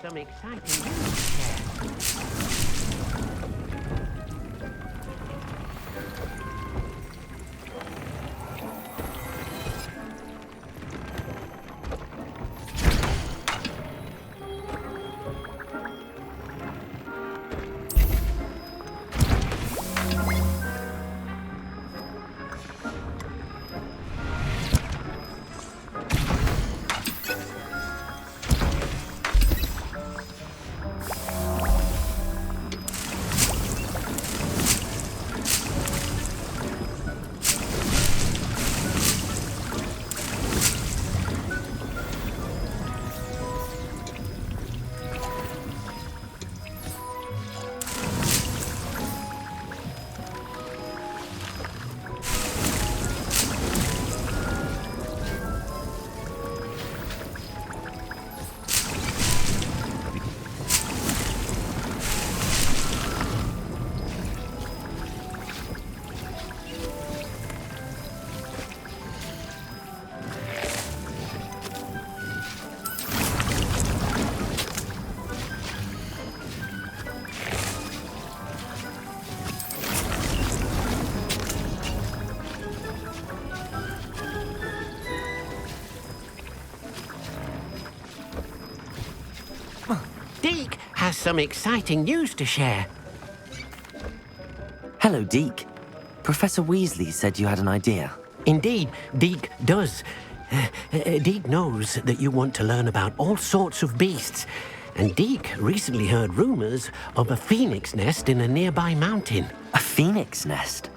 some exciting news to share. Deke has some exciting news to share. Hello, Deke. Professor Weasley said you had an idea. Indeed, Deke does. Deke knows that you want to learn about all sorts of beasts, and Deke recently heard rumors of a phoenix nest in a nearby mountain. A phoenix nest?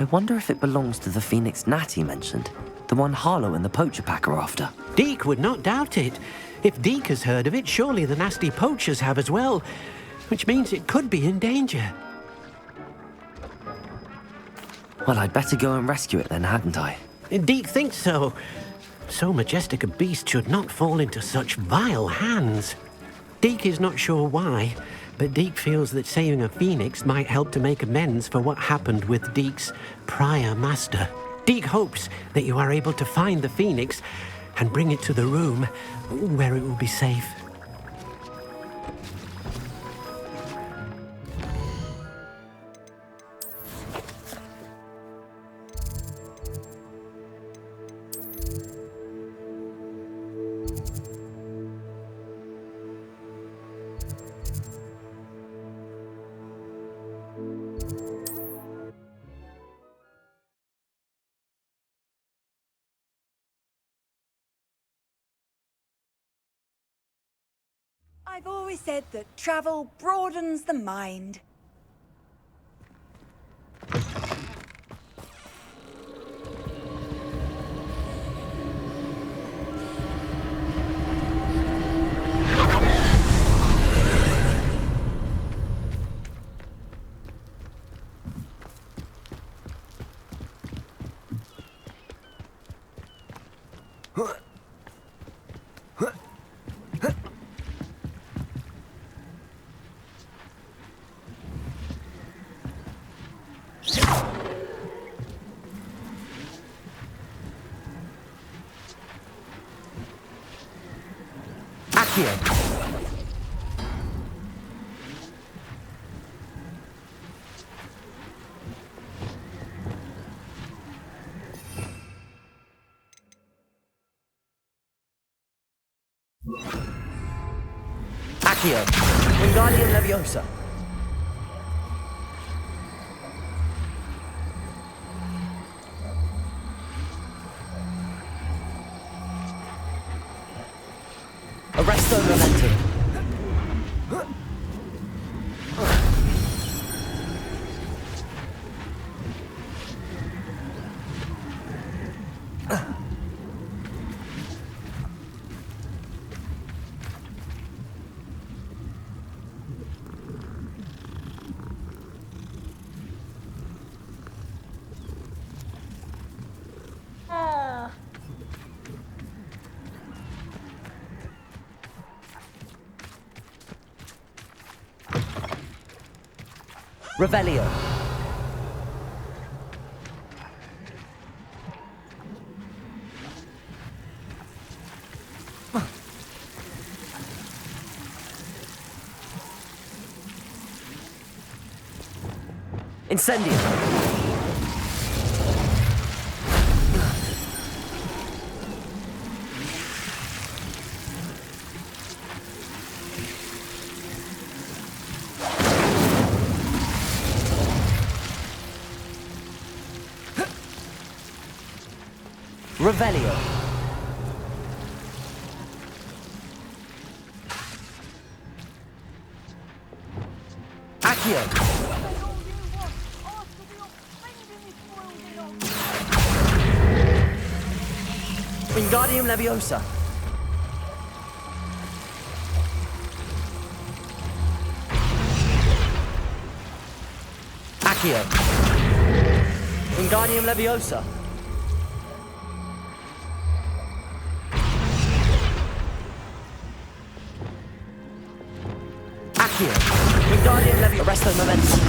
I wonder if it belongs to the phoenix gnat he mentioned, the one Harlow and the poacher pack are after. Deke would not doubt it. If Deke has heard of it, surely the nasty poachers have as well, which means it could be in danger. Well, I'd better go and rescue it then, hadn't I? Deke thinks so. So majestic a beast should not fall into such vile hands. Deke is not sure why, but Deke feels that saving a phoenix might help to make amends for what happened with Deke's prior master. Deke hopes that you are able to find the phoenix and bring it to the room where it will be safe. I've always said that travel broadens the mind. Accio! Wingardium Leviosa! Arresto Momentum! Revelio. Incendio! Revelio. Accio. Wingardium Leviosa. Accio. Wingardium Leviosa. Accio. Wingardium Leviosa. Arresto Momentum.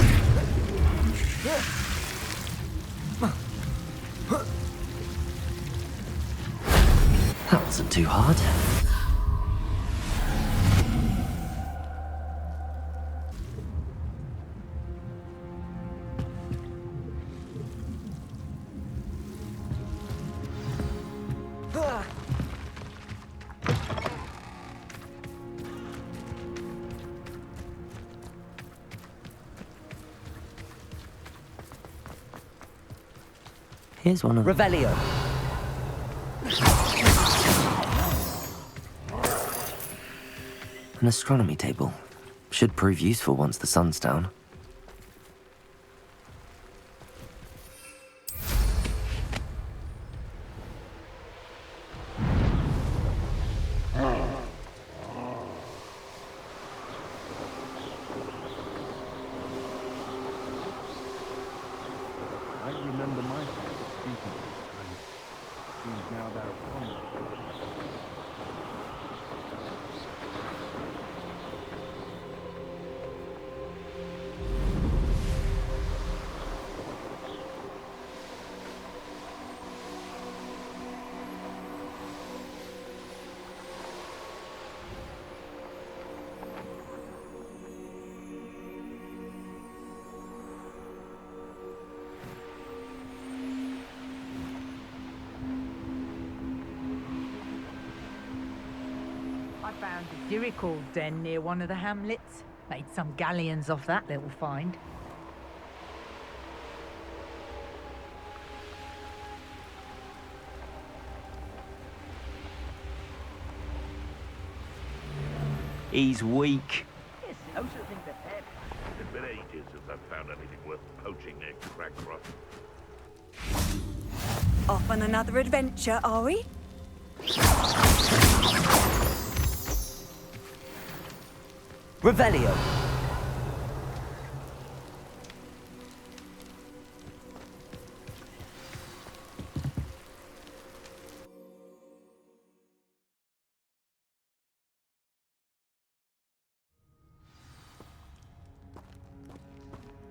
That wasn't too hard. Here's one of Revelio. An astronomy table. Should prove useful once the sun's down. I remember my father speaking of this place. Seems now that upon me. I found a dirical den near one of the hamlets. Made some galleons off that little find. He's weak. Yes, those are the things that they're It's been ages since I've found anything worth poaching near Crackcross. Off on another adventure, are we? Revelio.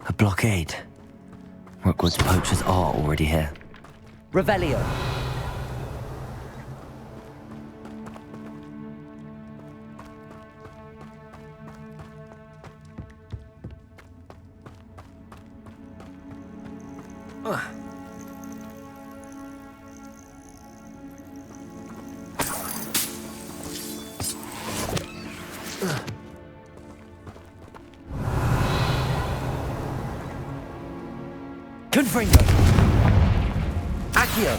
A blockade. Rookwood's poachers are already here. Revelio. Confringo. Accio.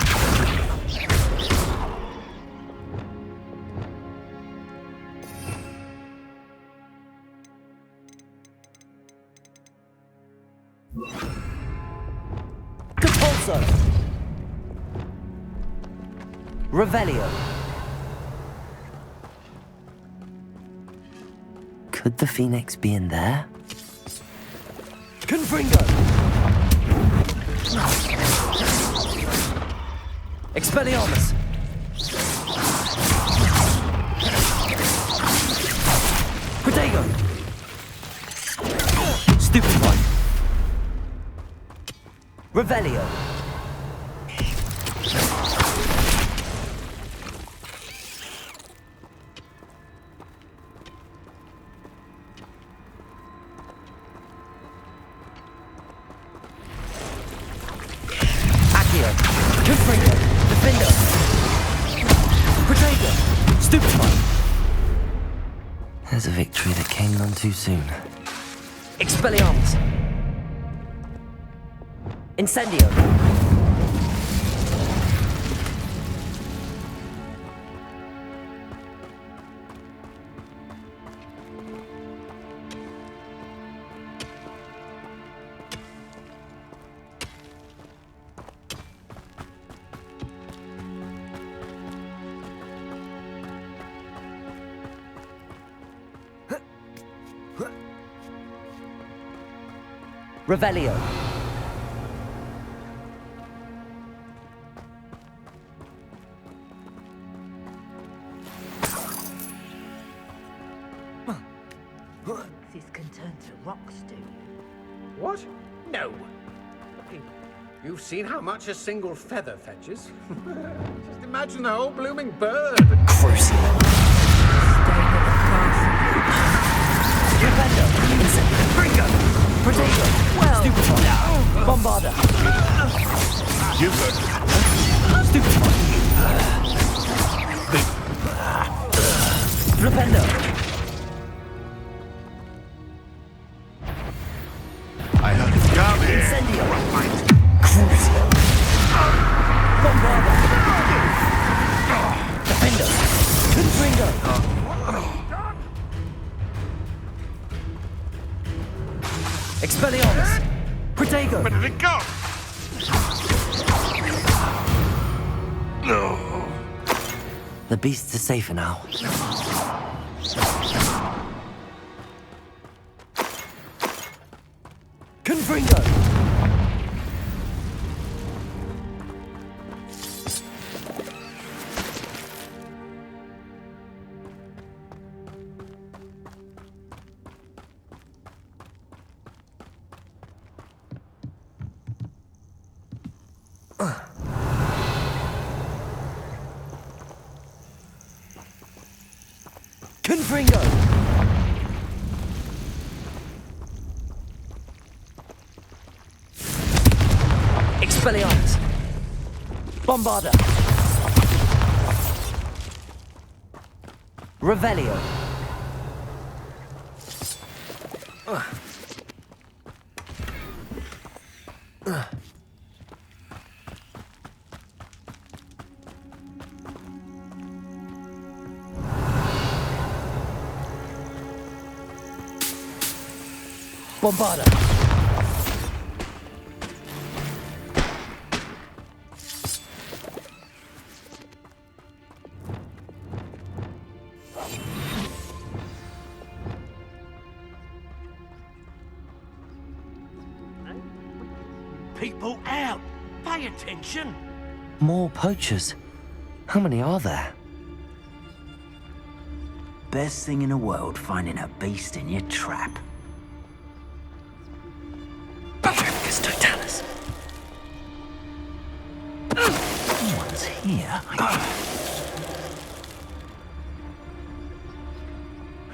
Compulso. Revelio. Could the Phoenix be in there? Confringo. Expelliarmus! Protego! Stupefy! Revelio! There's a victory that came none too soon. Expelliarmus! Incendio! Revelio. This can turn to rocks, do. What? No. You've seen how much a single feather fetches. Just imagine the whole blooming bird. Crucial. Defender. Bringo. Protego. Well. Stupefy. Bombarda. Hubert! Stupefy. Flipendo. I heard it. Come here! Incendio. Crucial. Bombarda. Defender. Confringo. Expelliarmus! Protego! Where did it go? No. The beasts are safer now. Confringo! Confringo! Expelliarmus! Bombarda! Revelio! Bombarda! People out! Pay attention! More poachers. How many are there? Best thing in the world, finding a beast in your trap. Patricus Totalis. Someone's here.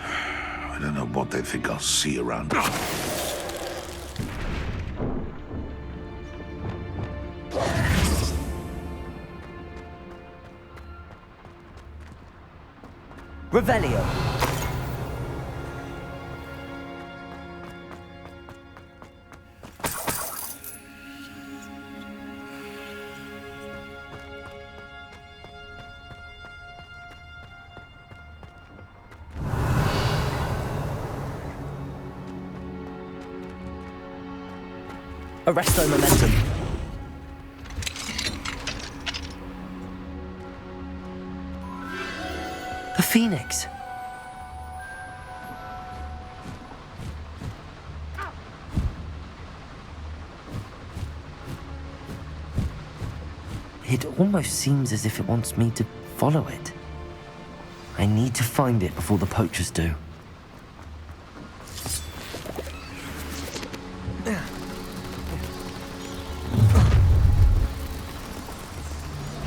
I don't know what they think I'll see around. Revelio. Arresto momentum. The Phoenix. It almost seems as if it wants me to follow it. I need to find it before the poachers do.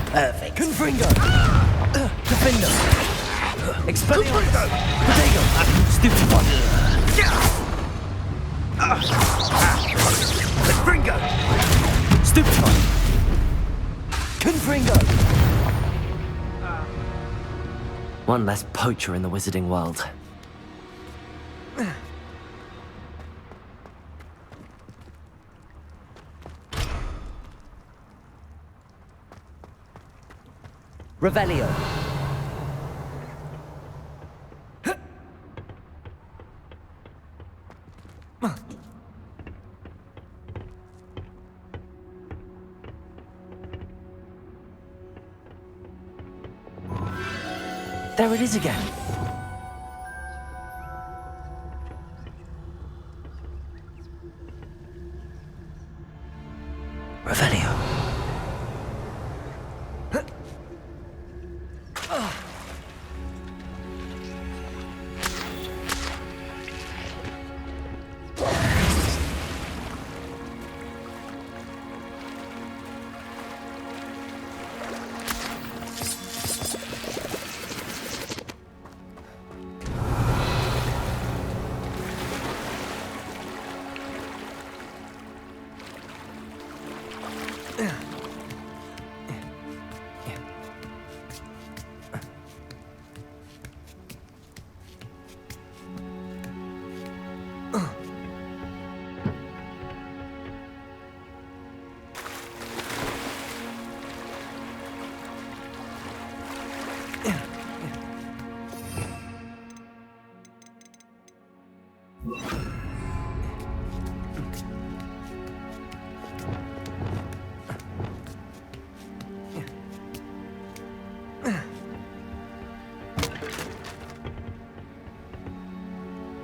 Perfect. Confringo! Defender! Expelliarmus! Protego! Stupefy! Confringo! Stupefy! Confringo! One less poacher in the wizarding world. Revelio. There it is again. Revelio.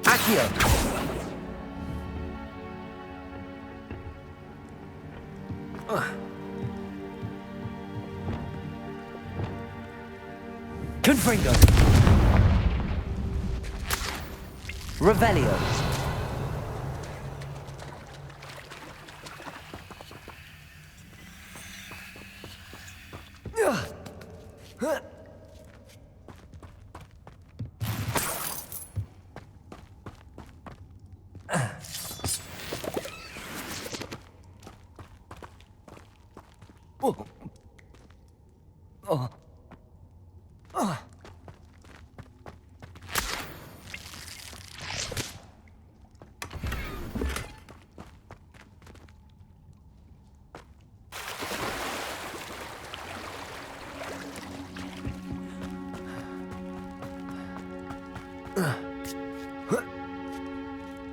Accio. Confringo. Revelio.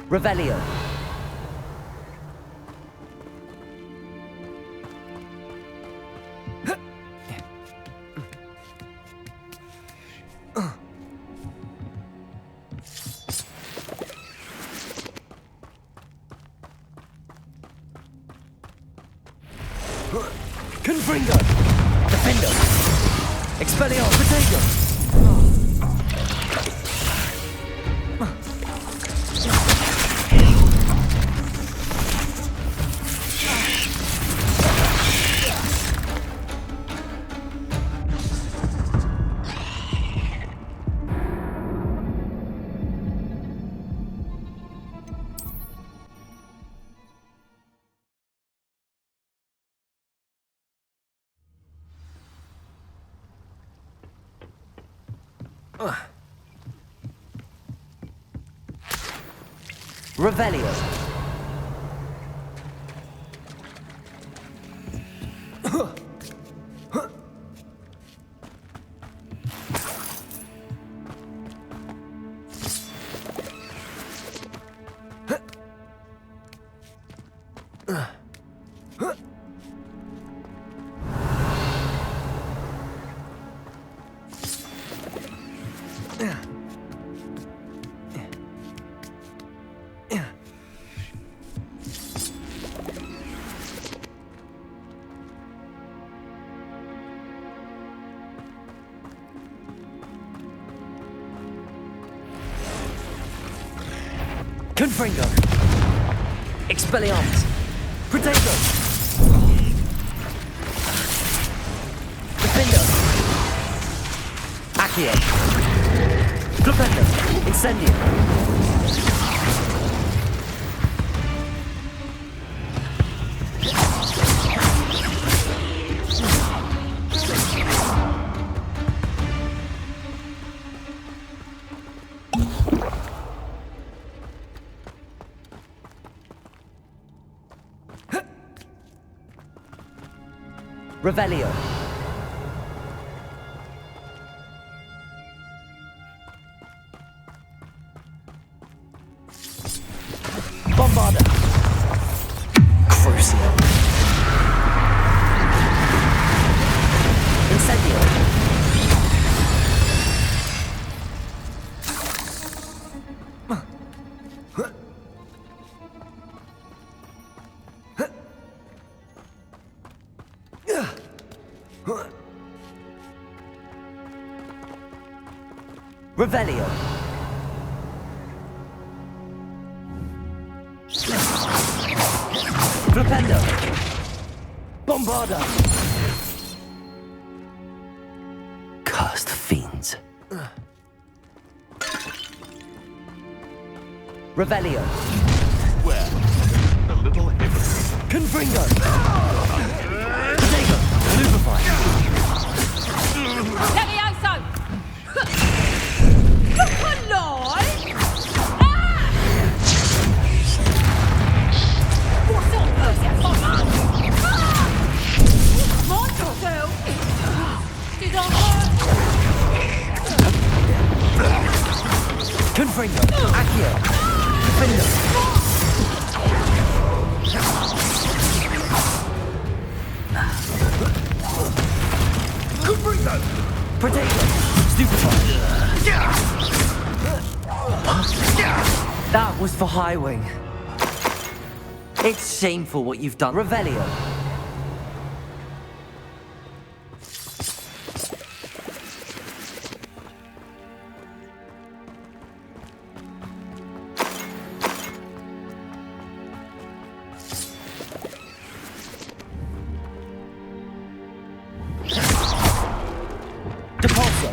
Revelio. Confringo. Defendo. Expelliarmus. Potato. Revelio. Confringo. Expelliarmus. Potato. Defendo. Accio. Flipendo. Incendio. Revelio. Revelio. Flipendo. Bombarda. Cursed fiends. Revelio. Where? A little heavy. Confringo. Potato. Lupify. Levioso! Look alive! Ah! What's on Persia? Monster! Did I Confringo. Accio. Defender. Potato. Stupefy. That was for High Wing. It's shameful what you've done. Revelio. Depulso.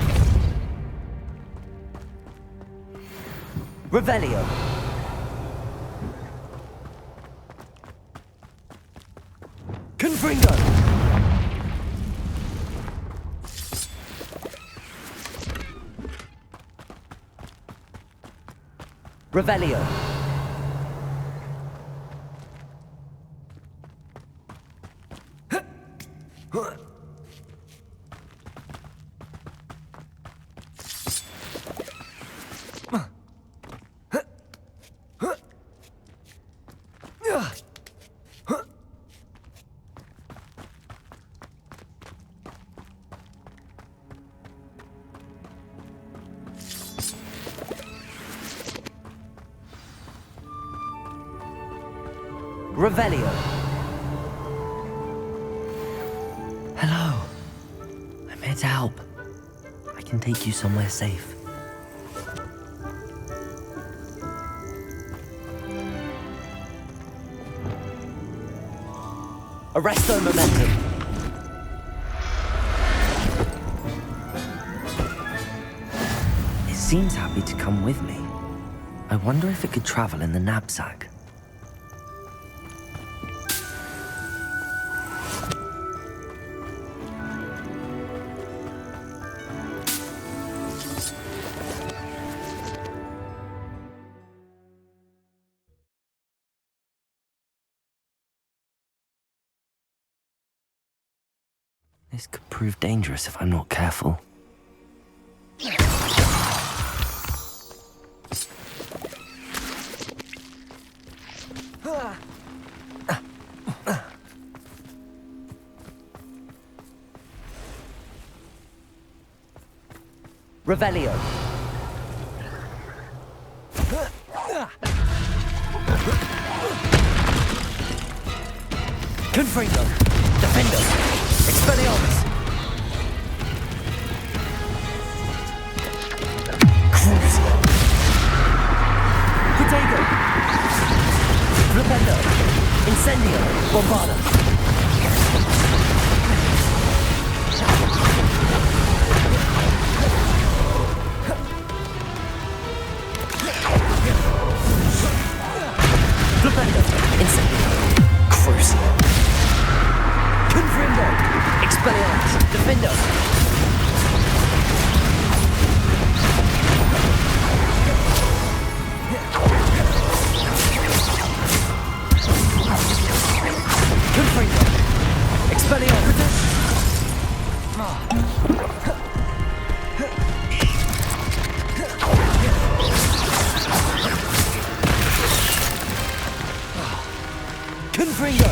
Revelio. Confringo. Revelio. Revelio. Hello. I'm here to help. I can take you somewhere safe. Arresto momentum. It seems happy to come with me. I wonder if it could travel in the knapsack. This could prove dangerous if I'm not careful. Revelio. Confringo. Defender. Expelliarmus. Crucio. Potato. Flipendo. Incendio. Bombarda. Flipendo. Incendio. Crucio. Confringo. Expelliarmus. Defender. Confringo. Expelliarmus. Confringo.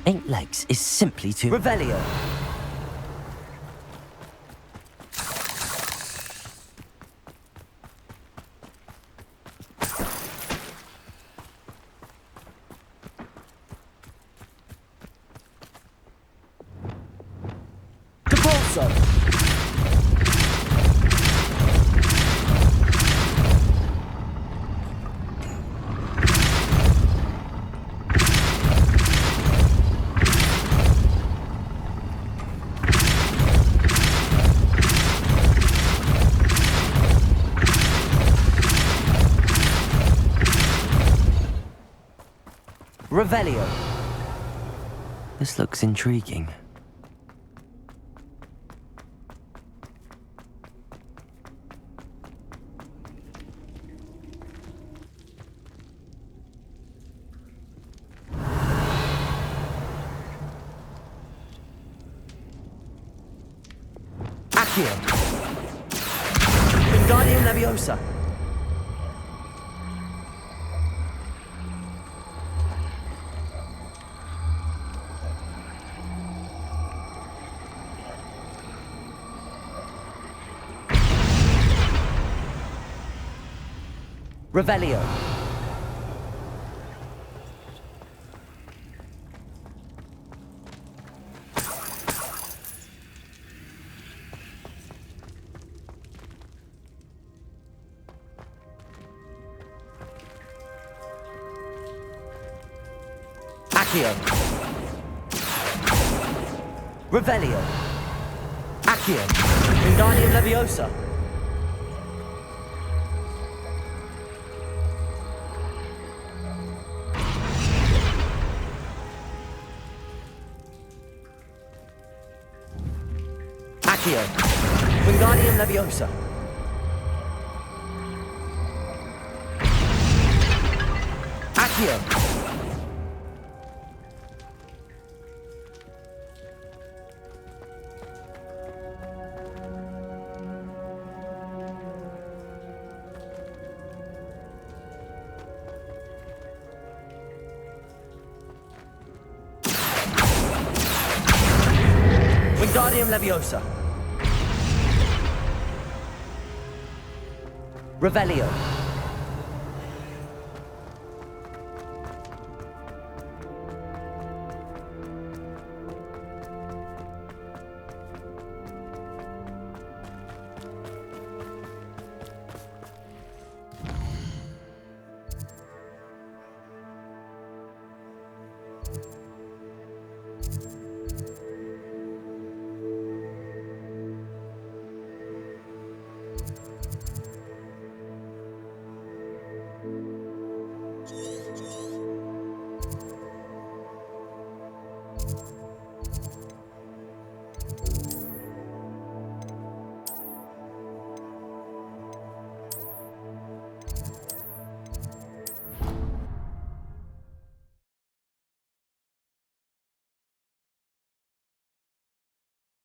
8 legs is simply too... Revelio. Depulso. Levioso! Revelio. This looks intriguing. Accio. Wingardium Leviosa. Revelio. Accio. Revelio. Accio. Wingardium Leviosa. Accio. Wingardium Leviosa. Accio. Wingardium Leviosa. Revelio.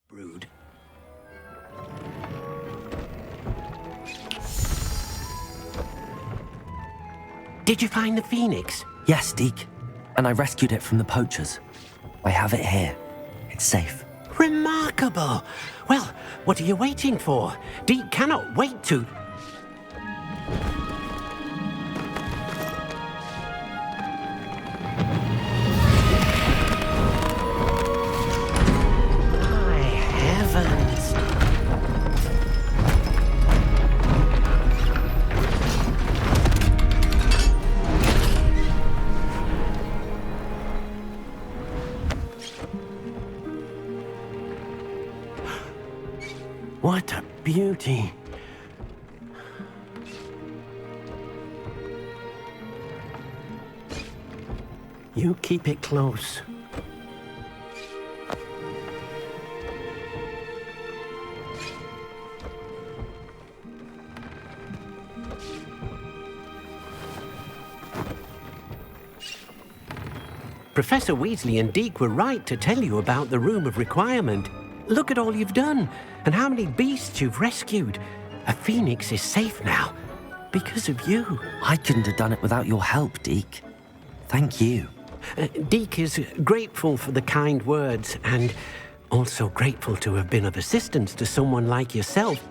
Rude. Did you find the phoenix? Yes, Deke. And I rescued it from the poachers. I have it here. It's safe. Remarkable! Well, what are you waiting for? Deke cannot wait to... My heavens! What a beauty! You keep it close. Professor Weasley and Deke were right to tell you about the Room of Requirement. Look at all you've done, and how many beasts you've rescued. A phoenix is safe now, because of you. I couldn't have done it without your help, Deke. Thank you. Deke is grateful for the kind words, and also grateful to have been of assistance to someone like yourself.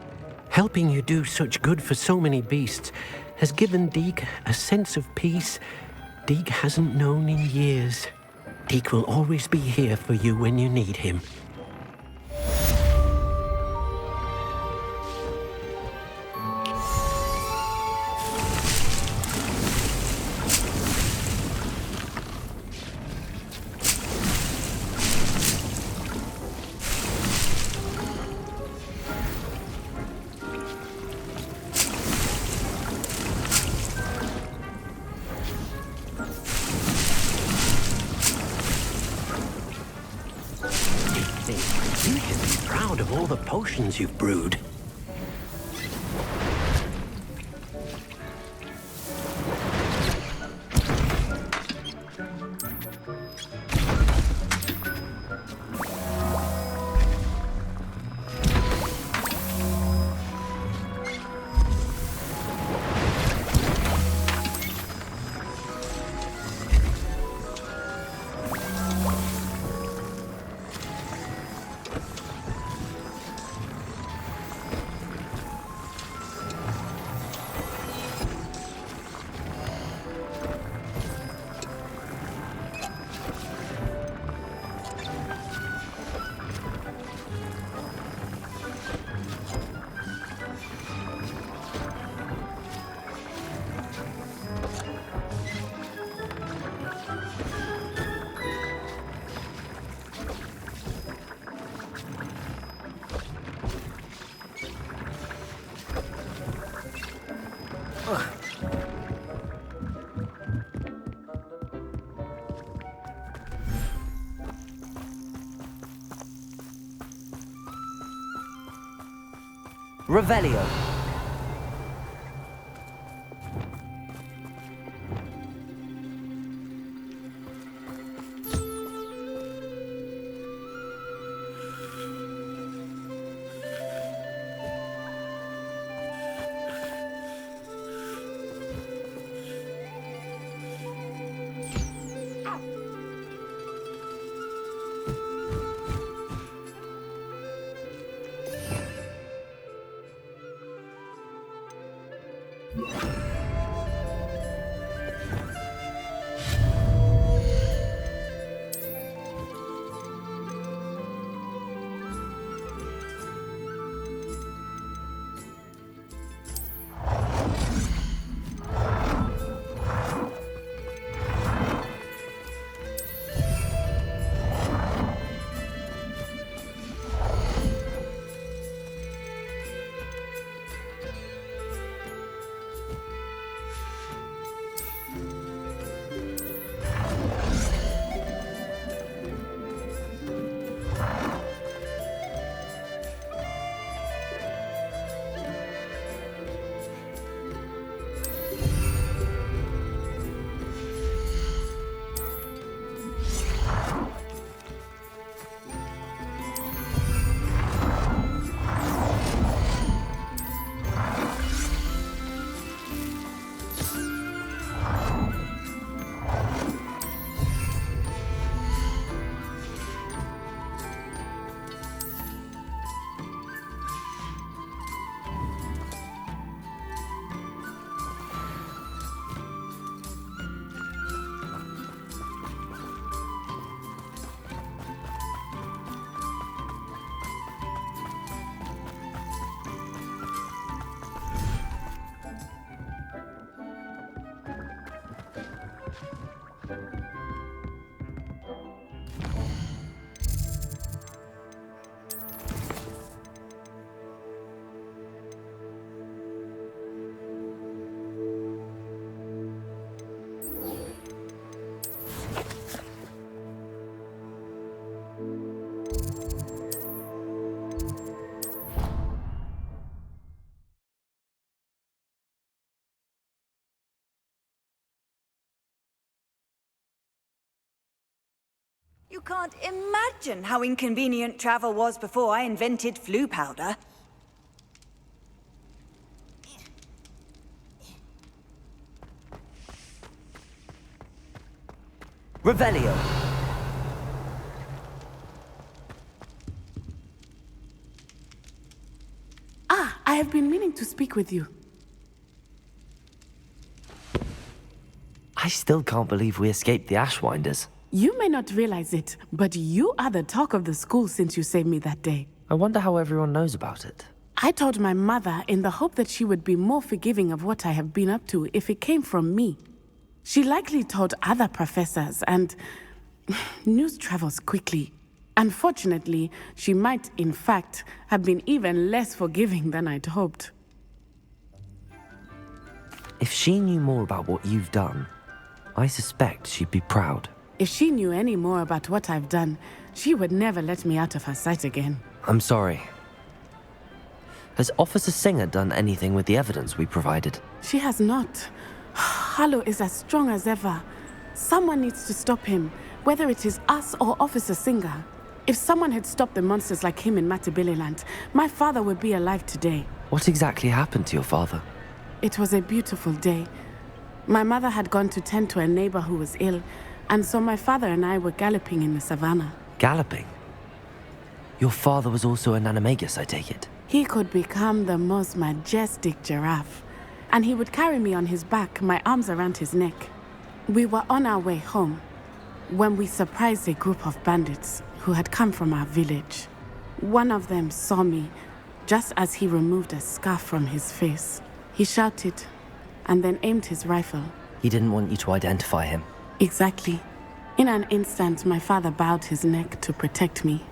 Helping you do such good for so many beasts has given Deke a sense of peace Deke hasn't known in years. Deke will always be here for you when you need him. anything, you should be proud of all the potions you've brewed. Revelio. You can't imagine how inconvenient travel was before I invented flu powder. Revelio. Ah, I have been meaning to speak with you. I still can't believe we escaped the Ashwinders. You may not realize it, but you are the talk of the school since you saved me that day. I wonder how everyone knows about it. I told my mother in the hope that she would be more forgiving of what I have been up to if it came from me. She likely told other professors, and news travels quickly. Unfortunately, she might, in fact, have been even less forgiving than I'd hoped. If she knew more about what you've done, I suspect she'd be proud. If she knew any more about what I've done, She would never let me out of her sight again. I'm sorry. Has Officer Singer done anything with the evidence we provided? She has not. Harlow is as strong as ever. Someone needs to stop him, whether it is us or Officer Singer. If someone had stopped the monsters like him in Matabeleland, my father would be alive today. What exactly happened to your father? It was a beautiful day. My mother had gone to tend to a neighbor who was ill, and so my father and I were galloping in the savannah. Galloping? Your father was also an animagus, I take it? He could become the most majestic giraffe, and he would carry me on his back, my arms around his neck. We were on our way home when we surprised a group of bandits who had come from our village. One of them saw me just as he removed a scarf from his face. He shouted and then aimed his rifle. He didn't want you to identify him. Exactly. In an instant, my father bowed his neck to protect me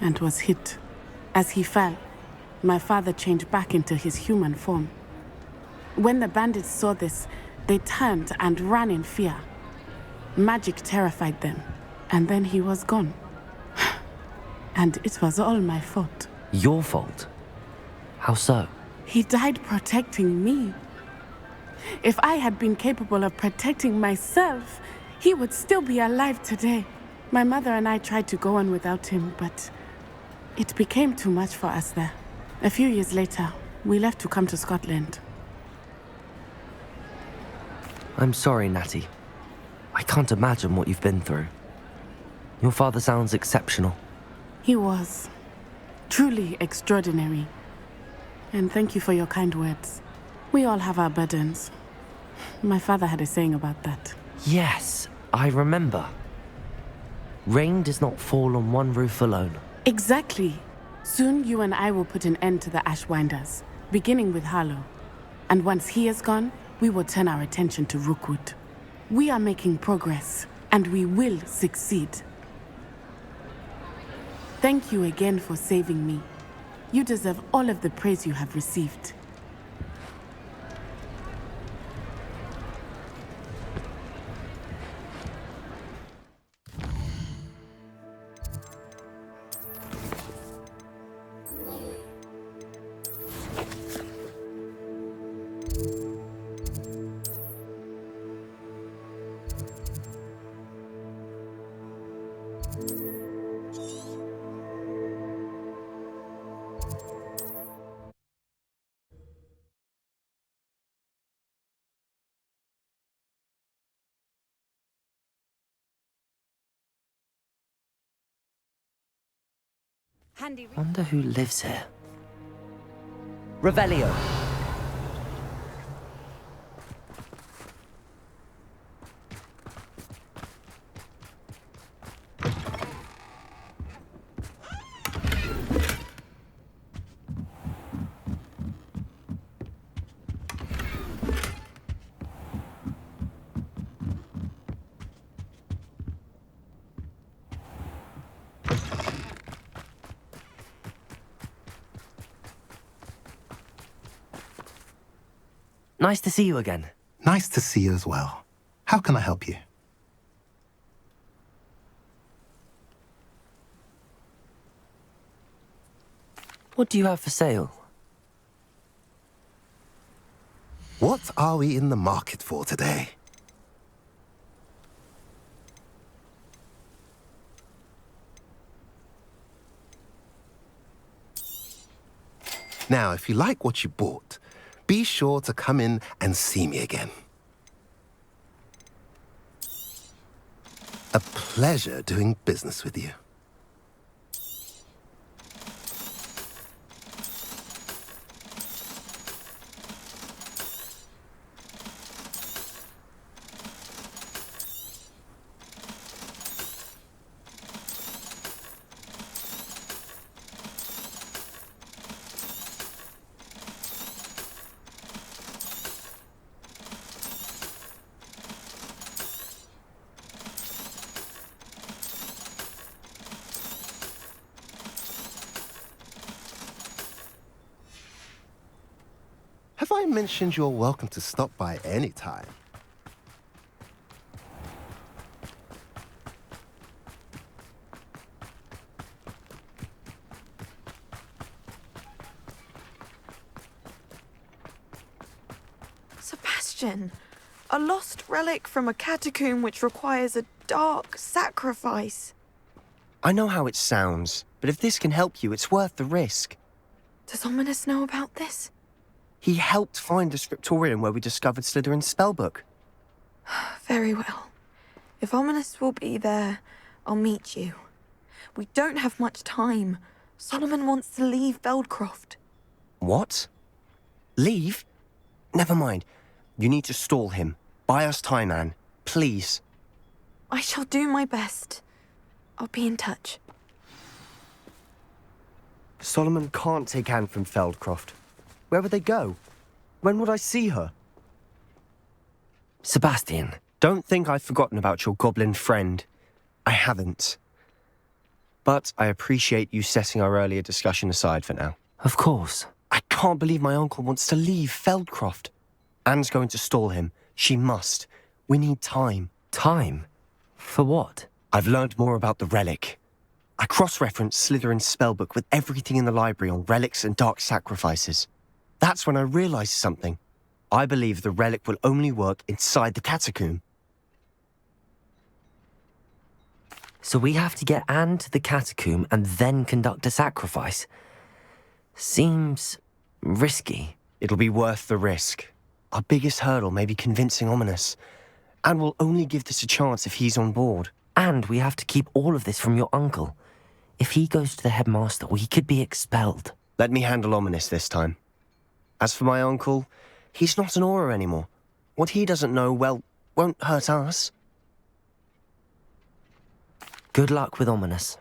and was hit. As he fell, my father changed back into his human form. When the bandits saw this, they turned and ran in fear. Magic terrified them, and then he was gone. And it was all my fault. Your fault? How so? He died protecting me. If I had been capable of protecting myself, he would still be alive today. My mother and I tried to go on without him, but it became too much for us there. A few years later, we left to come to Scotland. I'm sorry, Natty. I can't imagine what you've been through. Your father sounds exceptional. He was truly extraordinary. And thank you for your kind words. We all have our burdens. My father had a saying about that. Yes, I remember. Rain does not fall on one roof alone. Exactly. Soon you and I will put an end to the Ashwinders, beginning with Harlow. And once he is gone, we will turn our attention to Rookwood. We are making progress, and we will succeed. Thank you again for saving me. You deserve all of the praise you have received. Handy. Wonder who lives here. Revelio. Nice to see you again. Nice to see you as well. How can I help you? What do you have for sale? What are we in the market for today? Now, if you like what you bought, be sure to come in and see me again. A pleasure doing business with you. Have I mentioned you're welcome to stop by any time? question. A lost relic from a catacomb which requires a dark sacrifice. I know how it sounds, but if this can help you, it's worth the risk. Does Ominous know about this? He helped find the scriptorium where we discovered Slytherin's spellbook. Very well. If Ominous will be there, I'll meet you. We don't have much time. Solomon wants to leave Feldcroft. What? Leave? Never mind. You need to stall him. Buy us time, Anne. Please. I shall do my best. I'll be in touch. Solomon can't take Anne from Feldcroft. Where would they go? When would I see her? Sebastian. Don't think I've forgotten about your goblin friend. I haven't. But I appreciate you setting our earlier discussion aside for now. Of course. I can't believe my uncle wants to leave Feldcroft. Anne's going to stall him. She must. We need time. Time? For what? I've learned more about the relic. I cross-referenced Slytherin's spellbook with everything in the library on relics and dark sacrifices. That's when I realized something. I believe the relic will only work inside the catacomb. So we have to get Anne to the catacomb and then conduct a sacrifice. Seems risky. It'll be worth the risk. Our biggest hurdle may be convincing Ominous. And we'll only give this a chance if he's on board. And we have to keep all of this from your uncle. If he goes to the headmaster, he could be expelled. Let me handle Ominous this time. As for my uncle, he's not an Auror anymore. What he doesn't know, well, won't hurt us. Good luck with Ominous.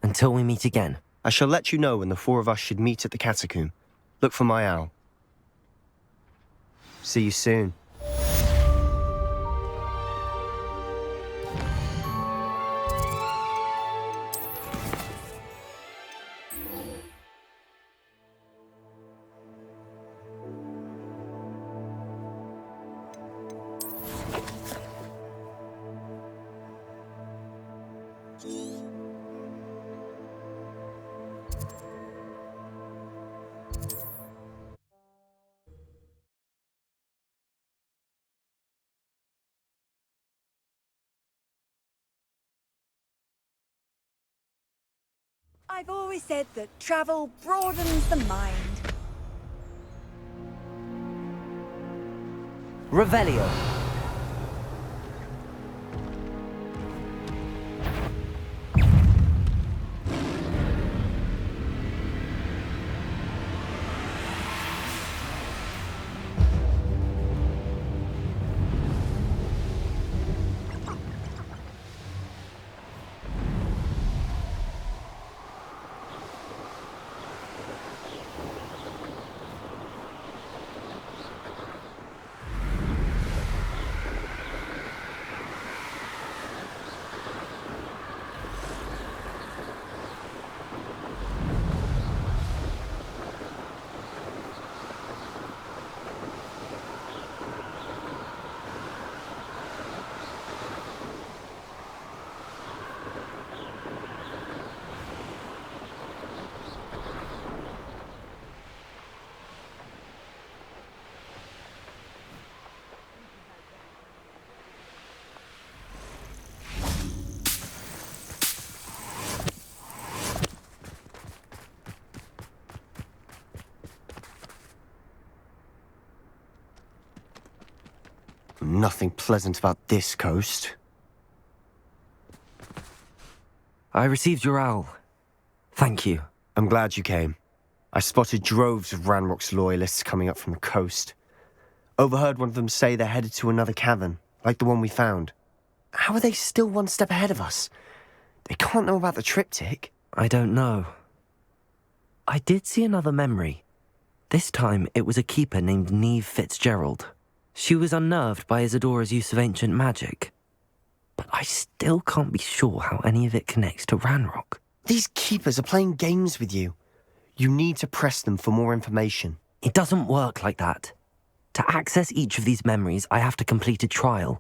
Until we meet again. I shall let you know when the four of us should meet at the catacomb. Look for my owl. See you soon. I've always said that travel broadens the mind. Revelio. Nothing pleasant about this coast. I received your owl. Thank you. I'm glad you came. I spotted droves of Ranrock's loyalists coming up from the coast. Overheard one of them say they're headed to another cavern, like the one we found. How are they still one step ahead of us? They can't know about the triptych. I don't know. I did see another memory. This time it was a keeper named Neve Fitzgerald. She was unnerved by Isadora's use of ancient magic. But I still can't be sure how any of it connects to Ranrock. These keepers are playing games with you. You need to press them for more information. It doesn't work like that. To access each of these memories, I have to complete a trial.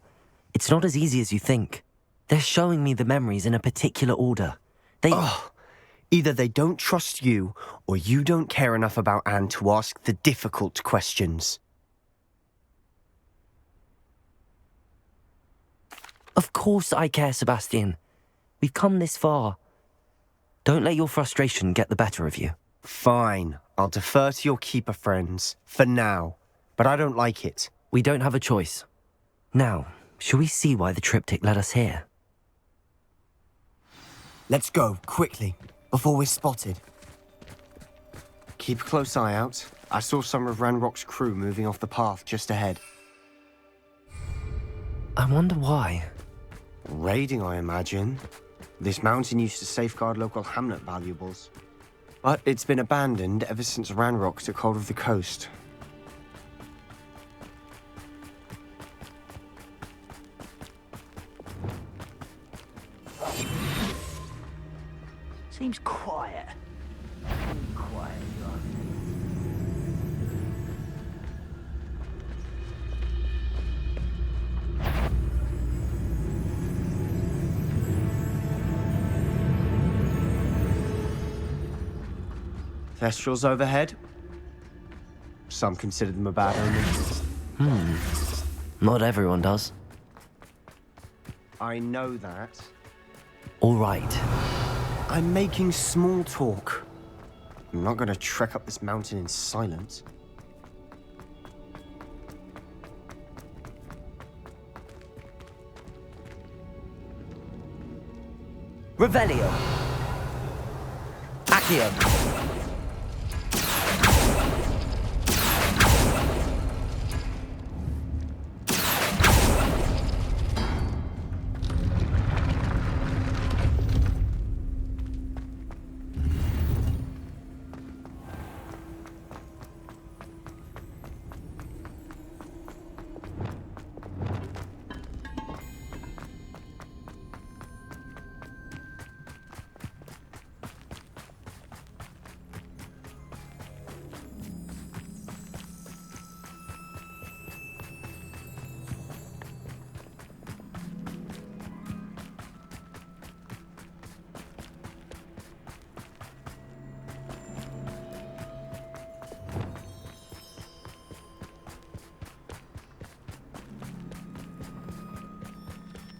It's not as easy as you think. They're showing me the memories in a particular order. Either they don't trust you, or you don't care enough about Anne to ask the difficult questions. Of course I care, Sebastian. We've come this far. Don't let your frustration get the better of you. Fine. I'll defer to your keeper friends, for now. But I don't like it. We don't have a choice. Now, shall we see why the triptych led us here? Let's go, quickly, before we're spotted. Keep a close eye out. I saw some of Ranrock's crew moving off the path just ahead. I wonder why. Raiding, I imagine. This mountain used to safeguard local hamlet valuables. But it's been abandoned ever since Ranrock took hold of the coast. Seems quiet. Quiet, Thestrals overhead. Some consider them a bad omen. Not everyone does. I know that. All right. I'm making small talk. I'm not going to trek up this mountain in silence. Revelio. Accio.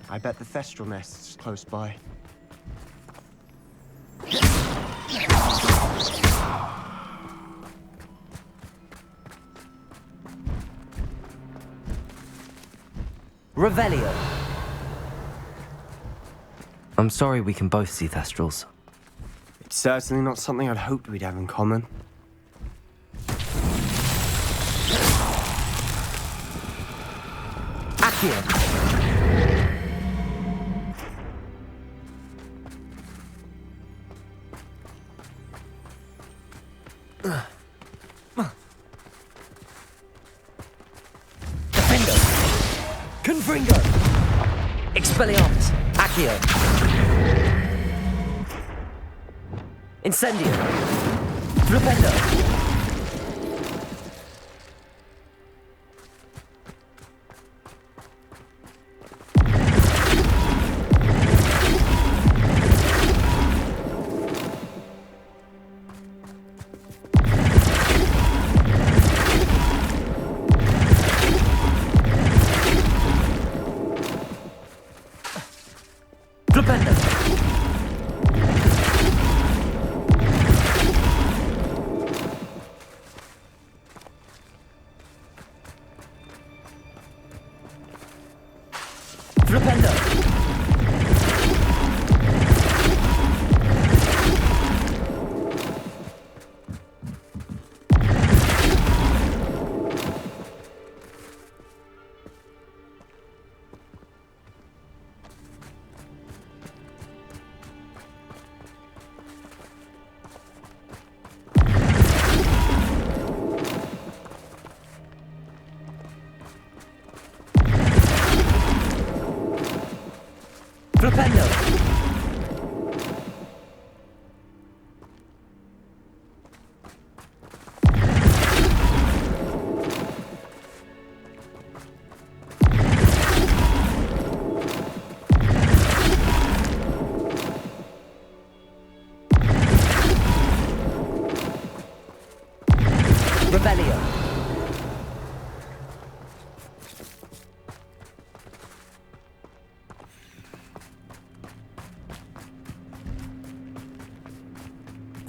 I bet the Thestral nest is close by. Revelio. I'm sorry we can both see Thestrals. It's certainly not something I'd hoped we'd have in common. Accio. Defendo. Confringo. Expelliarmus. Accio. Incendio. Flipendo.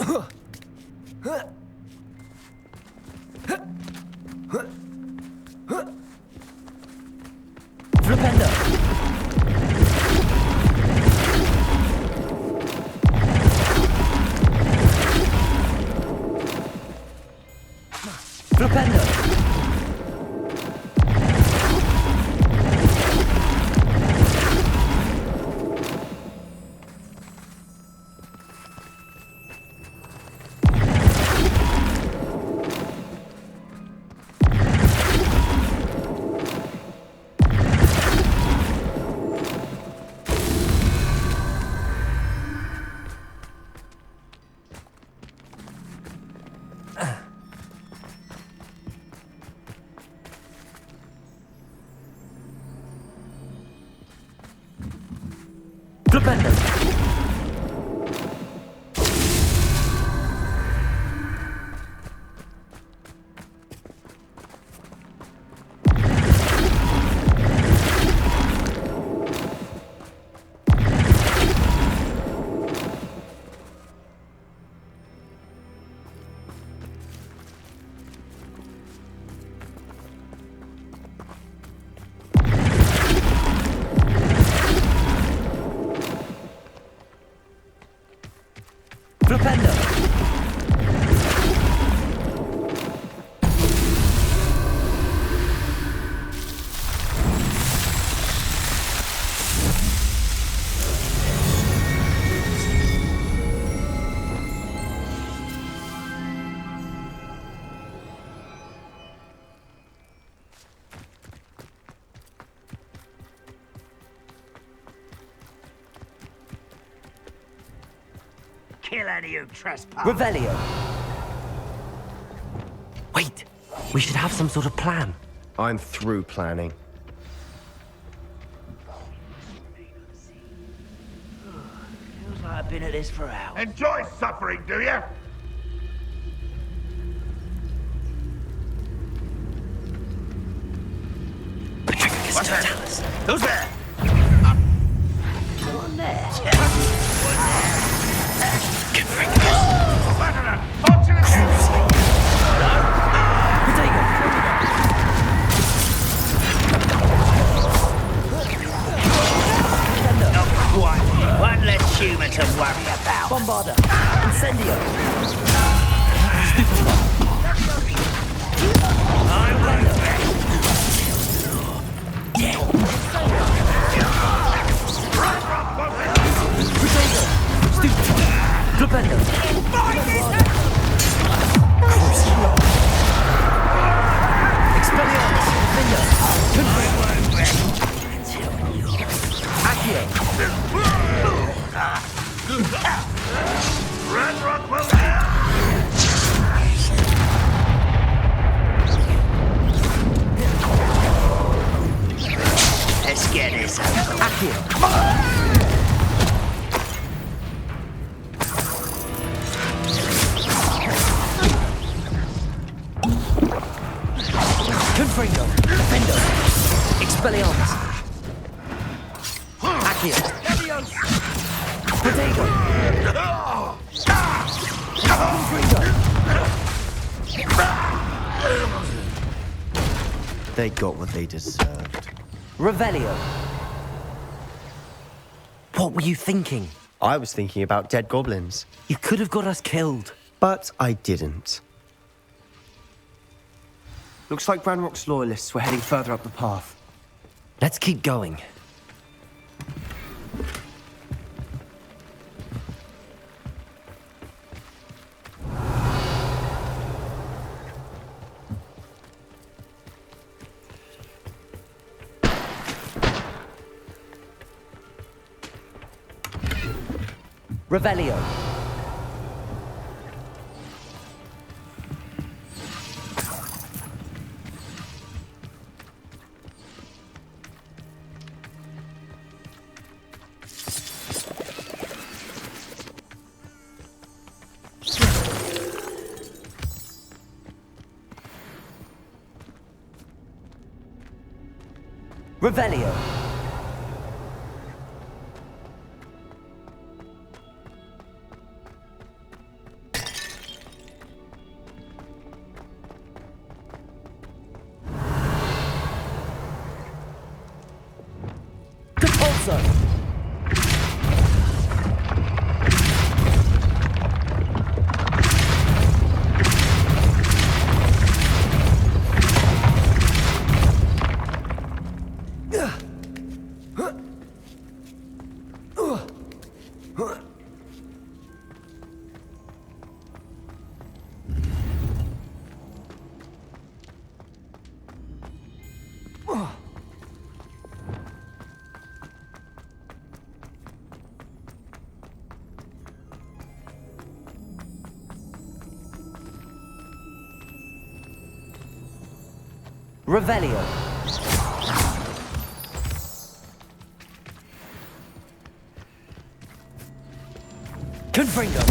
Flipendo! Flipendo! Flipendo! Flipendo! Kill any who trespass. Revelio! Wait! We should have some sort of plan. I'm through planning. Feels like I've been at this for hours. Enjoy suffering, do you? What's that? Tell us. Who's there? Go on there. One less human to worry about. Bombarda! Incendio! Flipendo! Expelliarmus! Defender! Accio! Let's get this over. Accio! Confringo! Defendo! Expelliarmus! Accio! Protego! Confringo! They got what they deserved. Revelio! What were you thinking? I was thinking about dead goblins. You could have got us killed. But I didn't. Looks like Ranrock's loyalists were heading further up the path. Let's keep going. Revelio. Revelio. Repulsor! Revelio. Confringo.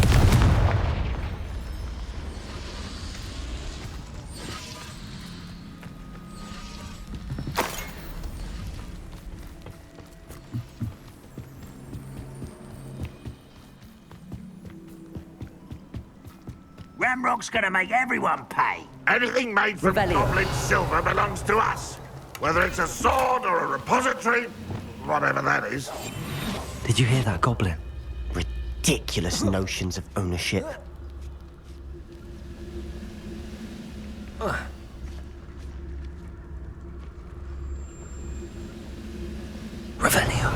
Ramrock's gonna make everyone pay. Anything made from Revelio. goblin silver belongs to us. Whether it's a sword or a repository, whatever that is. Did you hear that, Goblin? Ridiculous notions of ownership. Revelio.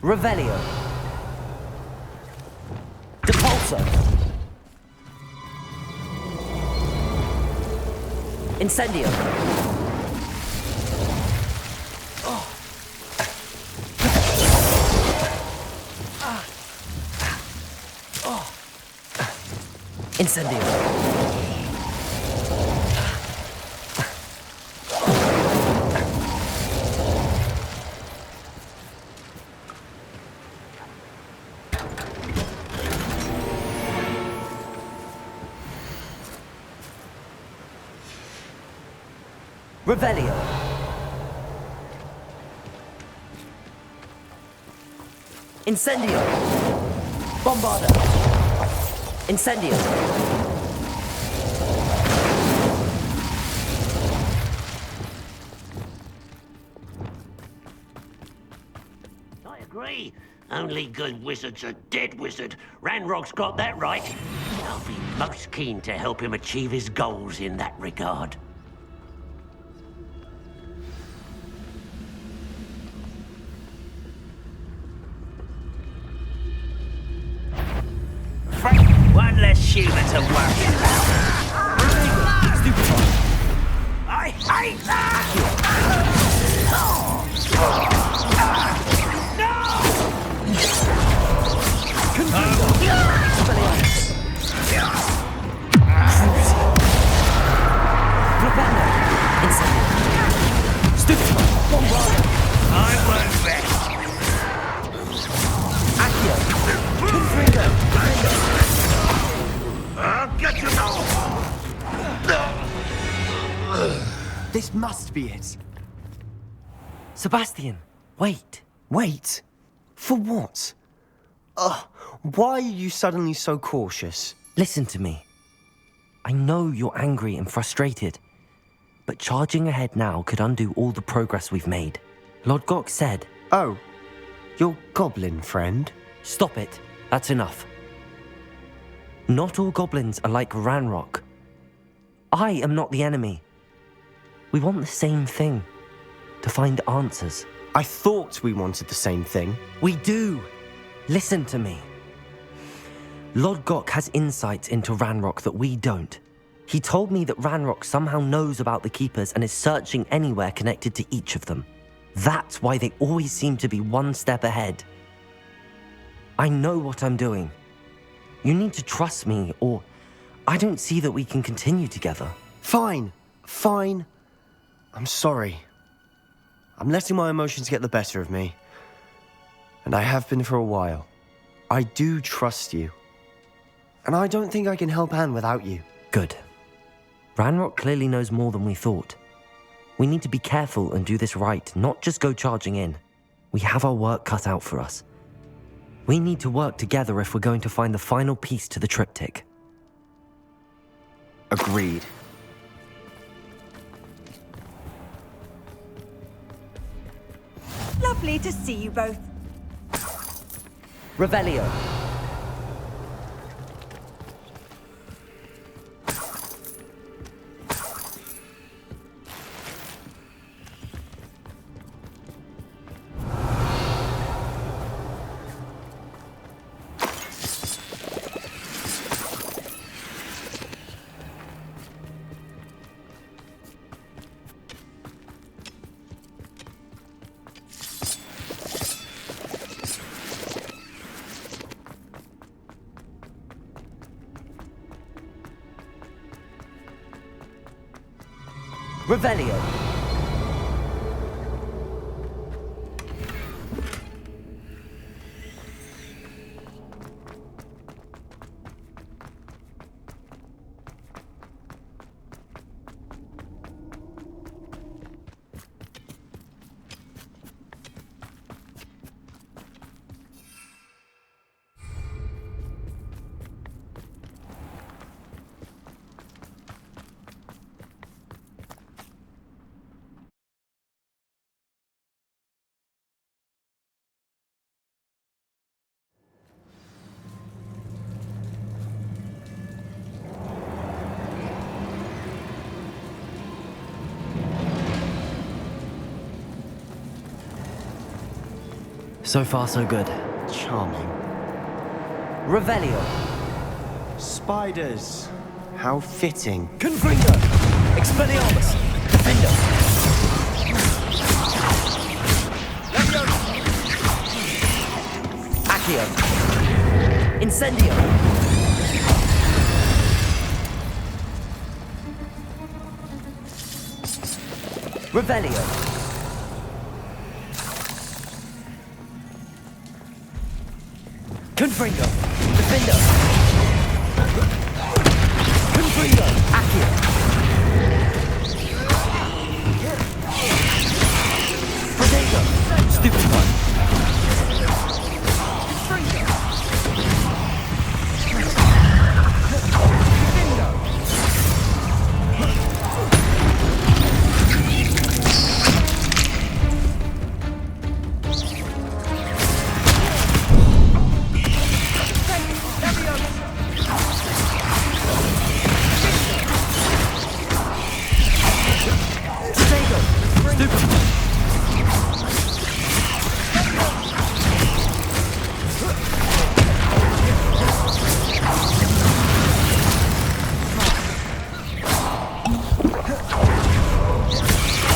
Revelio. Depulso. Incendio. Incendio. Revelio. Incendio. Bombarda. Incendio. I agree. Only good wizard's a dead wizard. Ranrock's got that right. I'll be most keen to help him achieve his goals in that regard. One less human to worry about. I hate that! I won't rest. I'll get you now! This must be it. Sebastian, wait. Wait? For what? Why are you suddenly so cautious? Listen to me. I know you're angry and frustrated, but charging ahead now could undo all the progress we've made. Lord Gok said... Oh, your goblin friend? Stop it. That's enough. Not all goblins are like Ranrock. I am not the enemy. We want the same thing. To find answers. I thought we wanted the same thing. We do. Listen to me. Lord Gok has insights into Ranrock that we don't. He told me that Ranrock somehow knows about the Keepers and is searching anywhere connected to each of them. That's why they always seem to be one step ahead. I know what I'm doing. You need to trust me, or I don't see that we can continue together. Fine. Fine. I'm sorry. I'm letting my emotions get the better of me. And I have been for a while. I do trust you. And I don't think I can help Anne without you. Good. Ranrock clearly knows more than we thought. We need to be careful and do this right, not just go charging in. We have our work cut out for us. We need to work together if we're going to find the final piece to the triptych. Agreed. Lovely to see you both. Revelio. Revelio. So far, so good. Charming. Revelio. Spiders. How fitting. Confringo. Expelliarmus. Defender. Accio. Incendio. Revelio. Confringo. Defender. Confringo. Accio. Protego. Stupid one.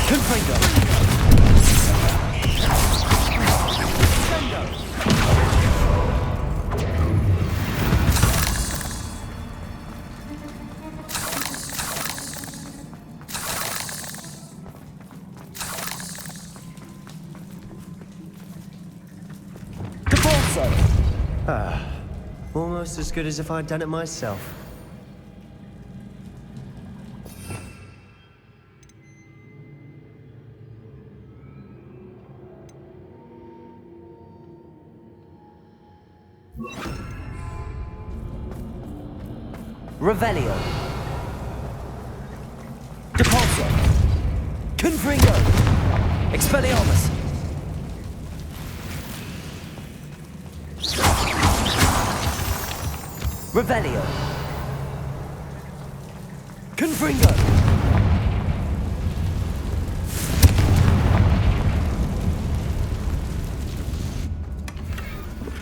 Confringo. Almost as good as if I'd done it myself. Revelio. Depulso. Confringo. Expelliarmus. Revelio. Confringo.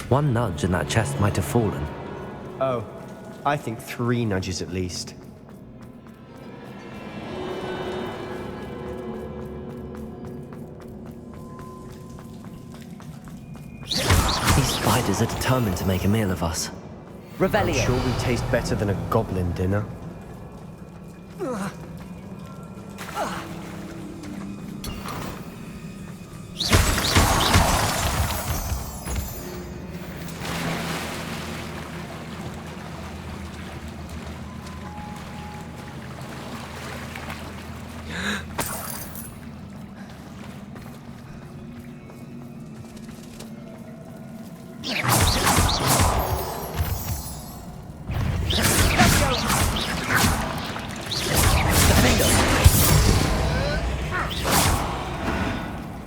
One nudge and that chest might have fallen. Oh, I think 3 nudges at least. spiders are determined to make a meal of us. I'm Revelio. sure we taste better than a goblin dinner.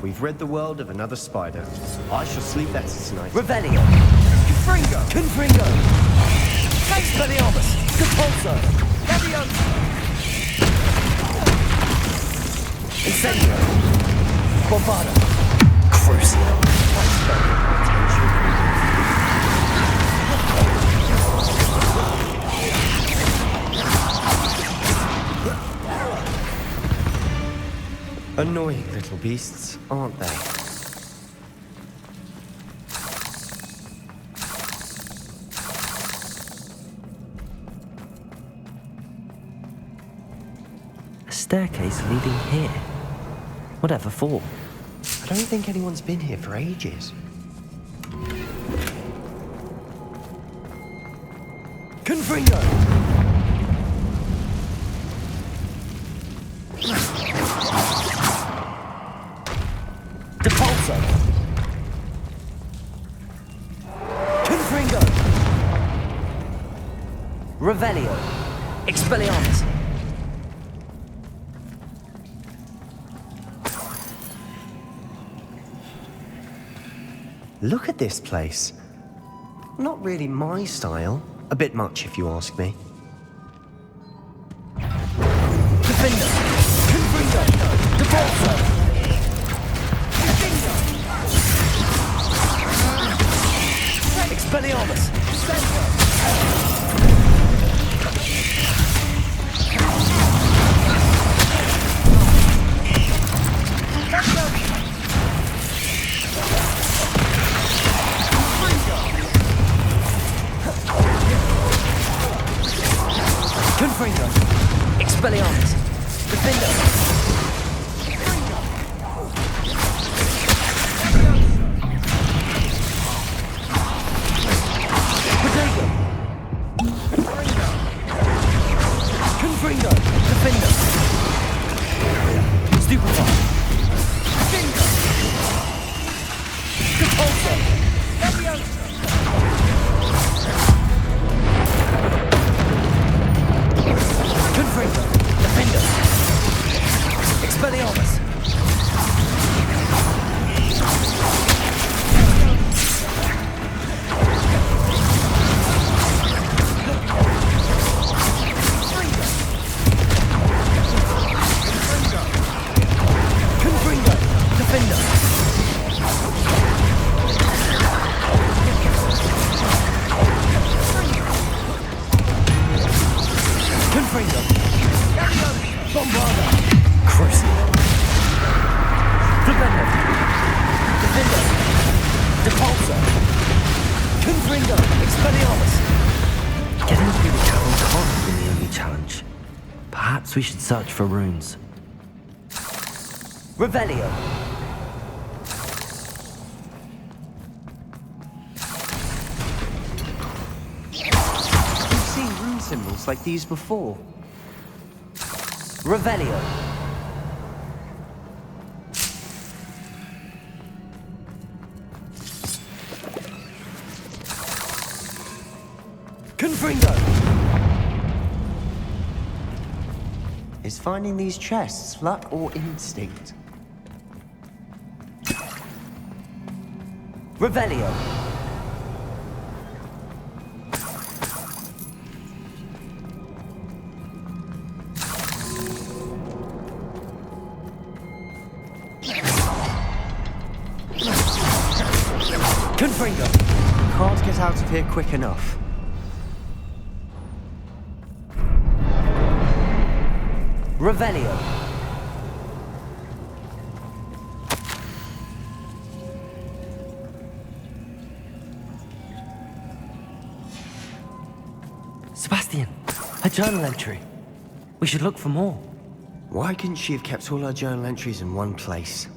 We've rid the world of another spider. I shall sleep better tonight. Revelio. Confringo. Confringo. Expelliarmus. Depulso. Leviosa. Incendio. Bombada. Crucio. Annoying little beasts, aren't they? A staircase leading here. Whatever for? I don't think anyone's been here for ages. Confringo. Depulso. Confringo. Revelio. Expelliarmus. Look at this place. Not really my style. A bit much, if you ask me. Defender. Confringo. Depulso. Expelliarmus! Confringo! Expelliarmus! Defender! Confringo! Defender! Stupefy! Finger! Depulso! Confringo! Defender! Expelliarmus! We should search for runes. Revelio. We've seen rune symbols like these before. Revelio. Confringo. Is finding these chests luck or instinct? Revelio. Confringo. Can't get out of here quick enough. Revelio. Sebastian, her journal entry. We should look for more. Why couldn't she have kept all her journal entries in one place?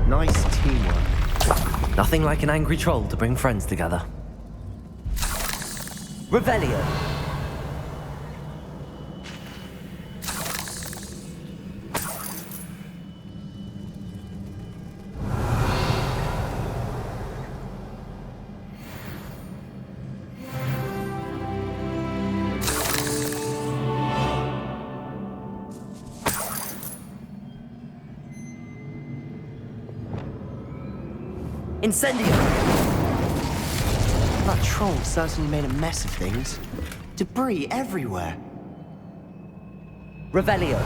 Nice teamwork. Nothing like an angry troll to bring friends together. Revelio. Incendio! That troll certainly made a mess of things. Debris everywhere. Revelio.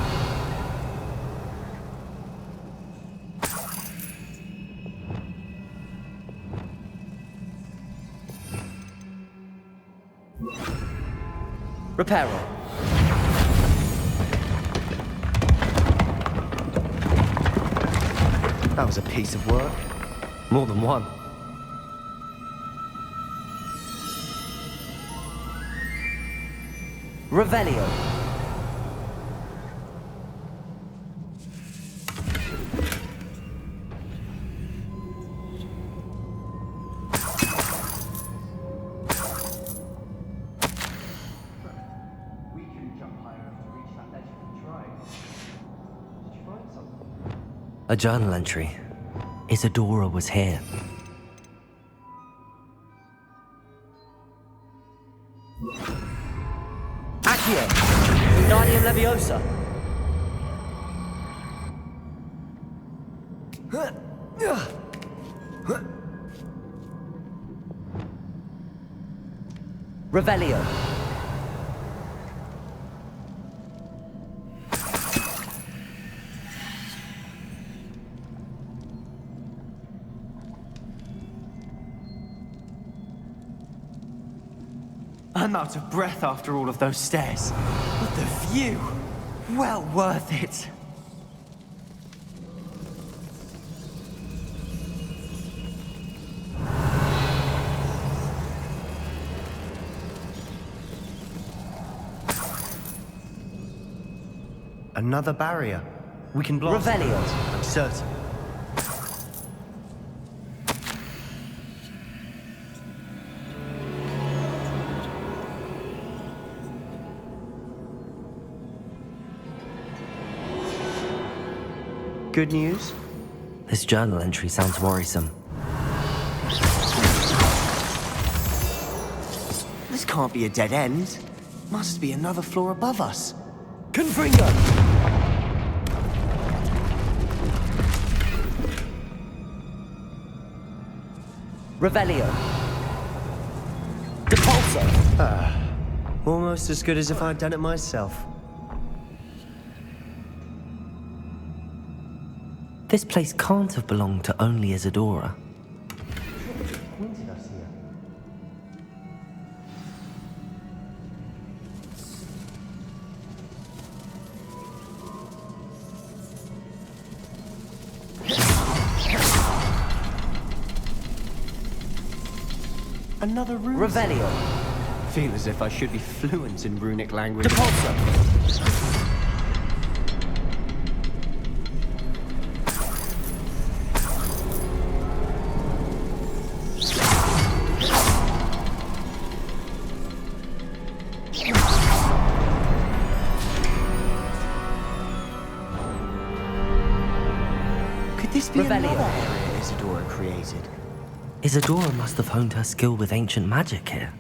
Reparo. That was a piece of work. More than one. Revelio. We can jump higher enough to reach that ledge if we try. Did you find something? A journal entry. Isadora was here. Accio! Wingardium Leviosa! Revelio. I'm out of breath after all of those stairs. But the view, well worth it. Another barrier. We can blast Revelio. I'm certain. Good news? This journal entry sounds worrisome. This can't be a dead end. Must be another floor above us. Confringo! Revelio. Depulso. Almost as good as if I'd done it myself. This place can't have belonged to only Isadora. Pointed us here. Another rune. Revelio. Feel as if I should be fluent in runic language. Depulso. Could this be Revelio. another area Isadora created? Isadora must have honed her skill with ancient magic here.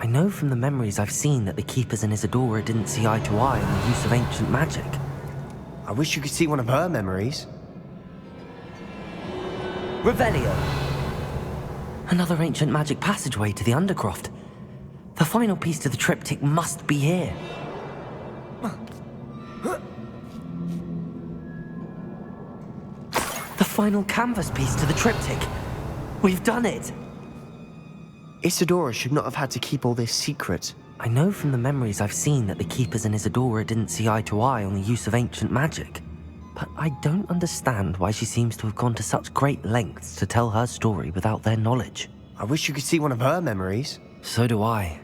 I know from the memories I've seen that the Keepers and Isadora didn't see eye to eye on the use of ancient magic. I wish you could see one of her memories. Revelio. Another ancient magic passageway to the Undercroft. The final piece to the triptych must be here. The final canvas piece to the triptych. We've done it! Isadora should not have had to keep all this secret. I know from the memories I've seen that the Keepers and Isadora didn't see eye to eye on the use of ancient magic. But I don't understand why she seems to have gone to such great lengths to tell her story without their knowledge. I wish you could see one of her memories. So do I.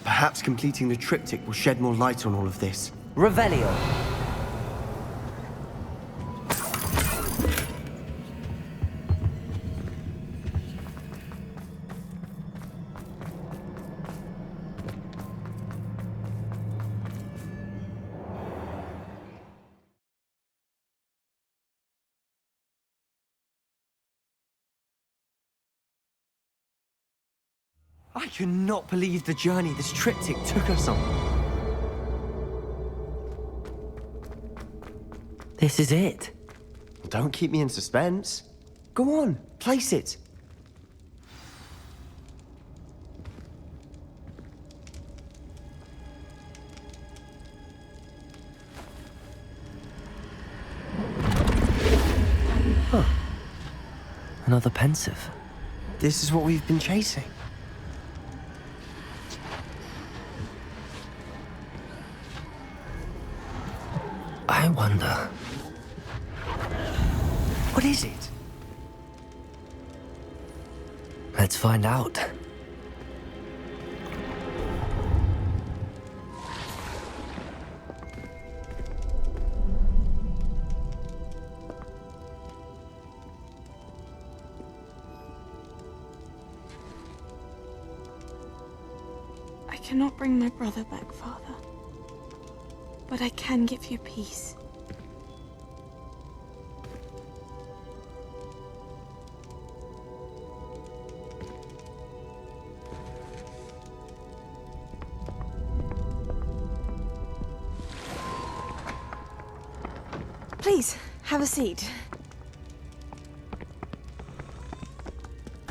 Perhaps completing the triptych will shed more light on all of this. Revelio. I cannot believe the journey this triptych took us on. This is it. Don't keep me in suspense. Go on, place it. Huh. Another pensive. This is what we've been chasing. I wonder... What is it? Let's find out. I cannot bring my brother back, Father. But I can give you peace. Please, have a seat.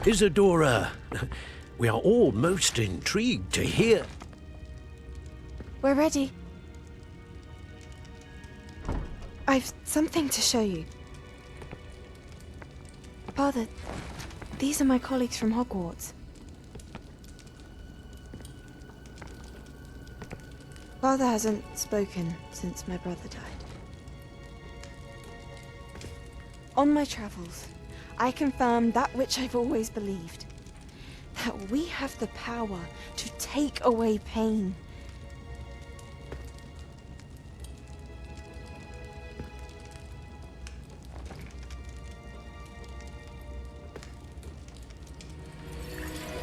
Isadora, we are all most intrigued to hear. We're ready. I've something to show you. Father, these are my colleagues from Hogwarts. Father hasn't spoken since my brother died. On my travels, I confirmed that which I've always believed. That we have the power to take away pain.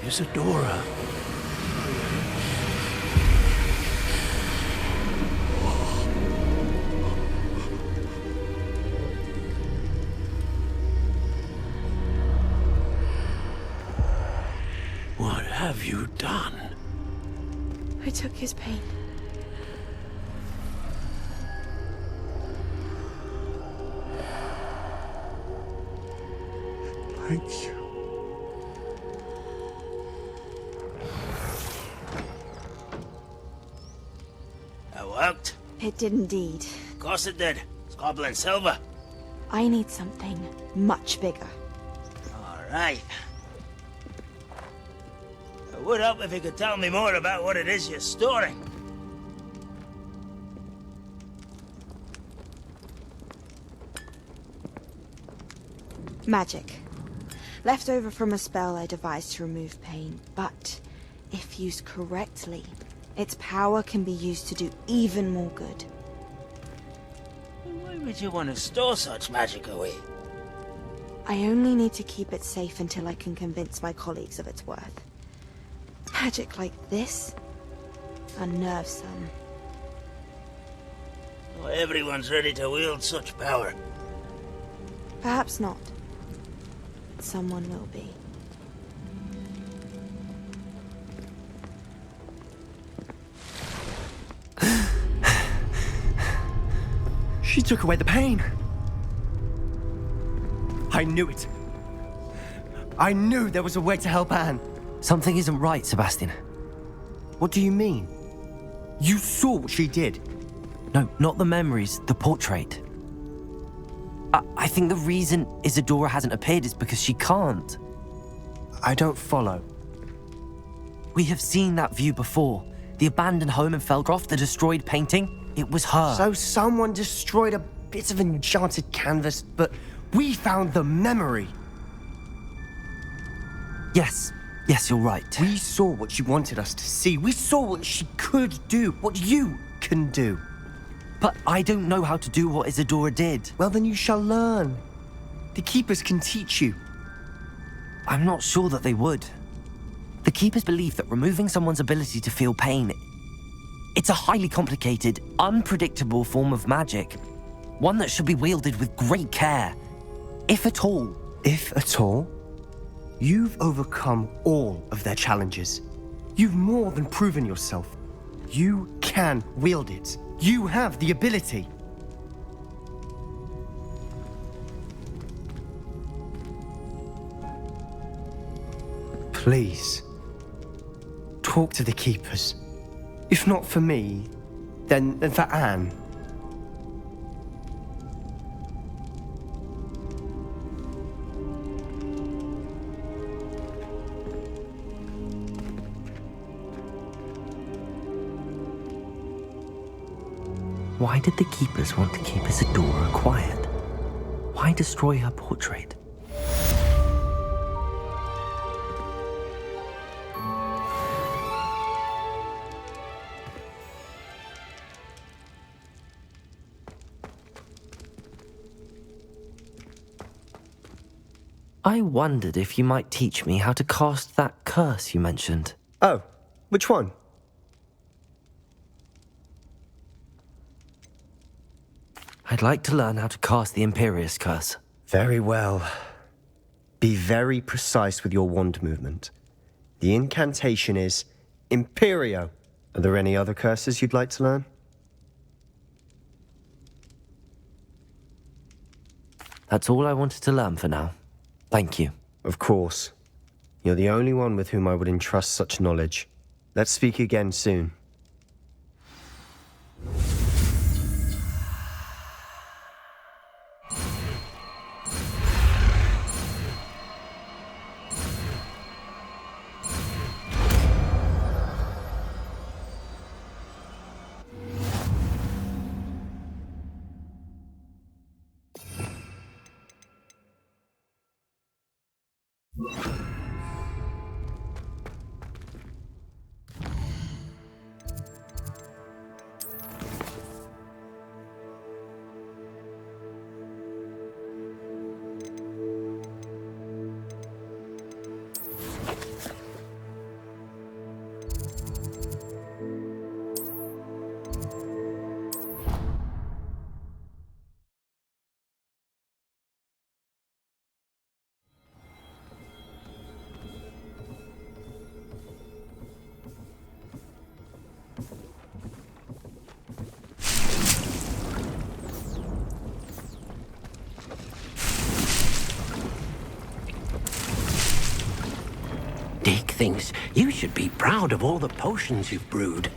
Isadora. What have you done? I took his pain. Thank you. That worked? It did indeed. Of course it did. It's goblin silver. I need something much bigger. All right. It would help if you could tell me more about what it is you're storing. Magic. Left over from a spell I devised to remove pain, but if used correctly, its power can be used to do even more good. Why would you want to store such magic away? I only need to keep it safe until I can convince my colleagues of its worth. Magic like this unnerves some. Not everyone's ready to wield such power. Perhaps not. Someone will be. She took away the pain. I knew it. I knew there was a way to help Anne. Something isn't right, Sebastian. What do you mean? You saw what she did. No, not the memories, the portrait. I think the reason Isadora hasn't appeared is because she can't. I don't follow. We have seen that view before. The abandoned home in Felcroft, the destroyed painting, it was her. So someone destroyed a bit of enchanted canvas, but we found the memory. Yes, you're right. We saw what she wanted us to see. We saw what she could do, what you can do. But I don't know how to do what Isadora did. Well, then you shall learn. The Keepers can teach you. I'm not sure that they would. The Keepers believe that removing someone's ability to feel pain, it's a highly complicated, unpredictable form of magic. One that should be wielded with great care. If at all. If at all? You've overcome all of their challenges. You've more than proven yourself. You can wield it. You have the ability. Please. Talk to the keepers. If not for me, then for Anne. Why did the keepers want to keep Isadora quiet? Why destroy her portrait? I wondered if you might teach me how to cast that curse you mentioned. Oh, which one? I'd like to learn how to cast the Imperious Curse. Very well. Be very precise with your wand movement. The incantation is Imperio. Are there any other curses you'd like to learn? That's all I wanted to learn for now. Thank you. Of course. You're the only one with whom I would entrust such knowledge. Let's speak again soon. Deke thinks you should be proud of all the potions you've brewed.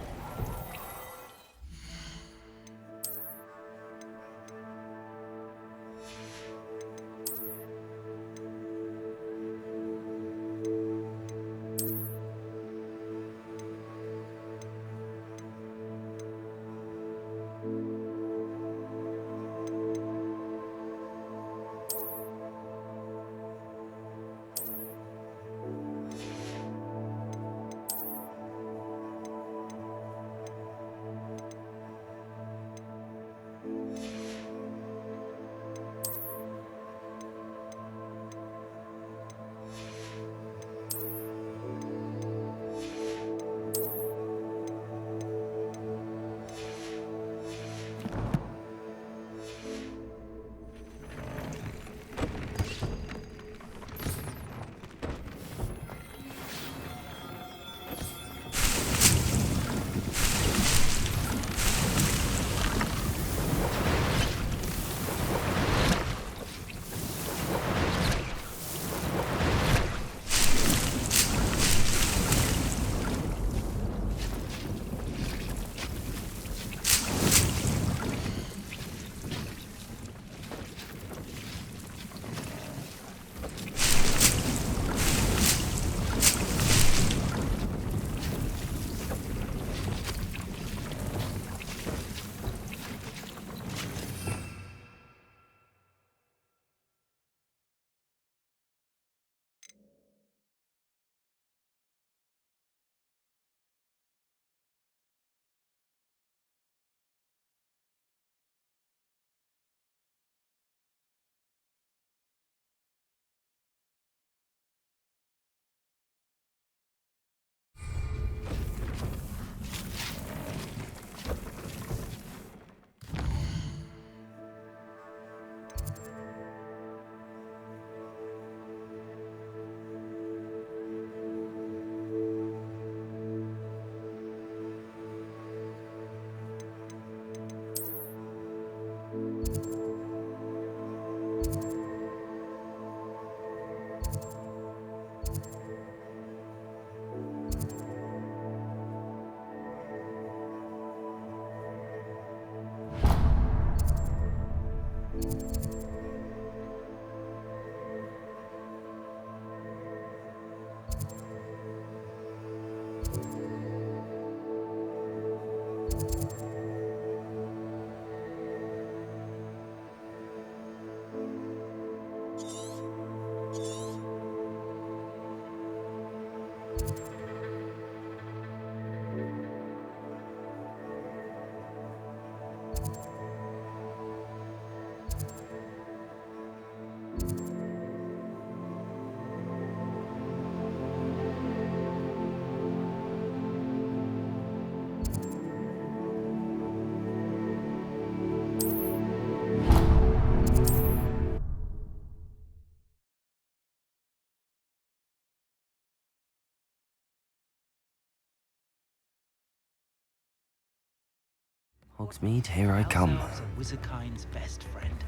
Hogsmeade, here I come. Ourselves are Wizardkind's best friend.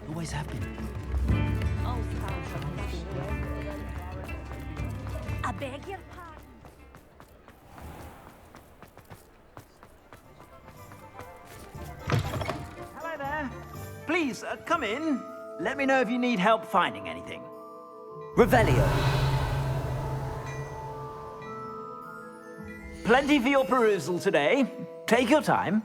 Always have been. I beg your pardon. Hello there. Please, come in. Let me know if you need help finding anything. Revelio. Plenty for your perusal today. Take your time.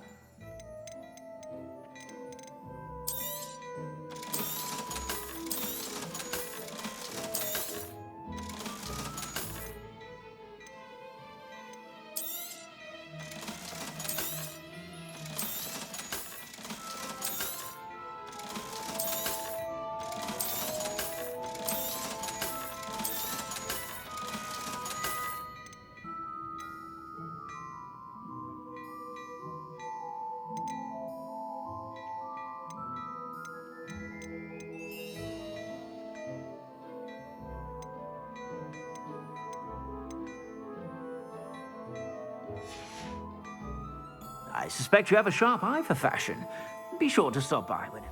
I suspect you have a sharp eye for fashion. Be sure to stop by when...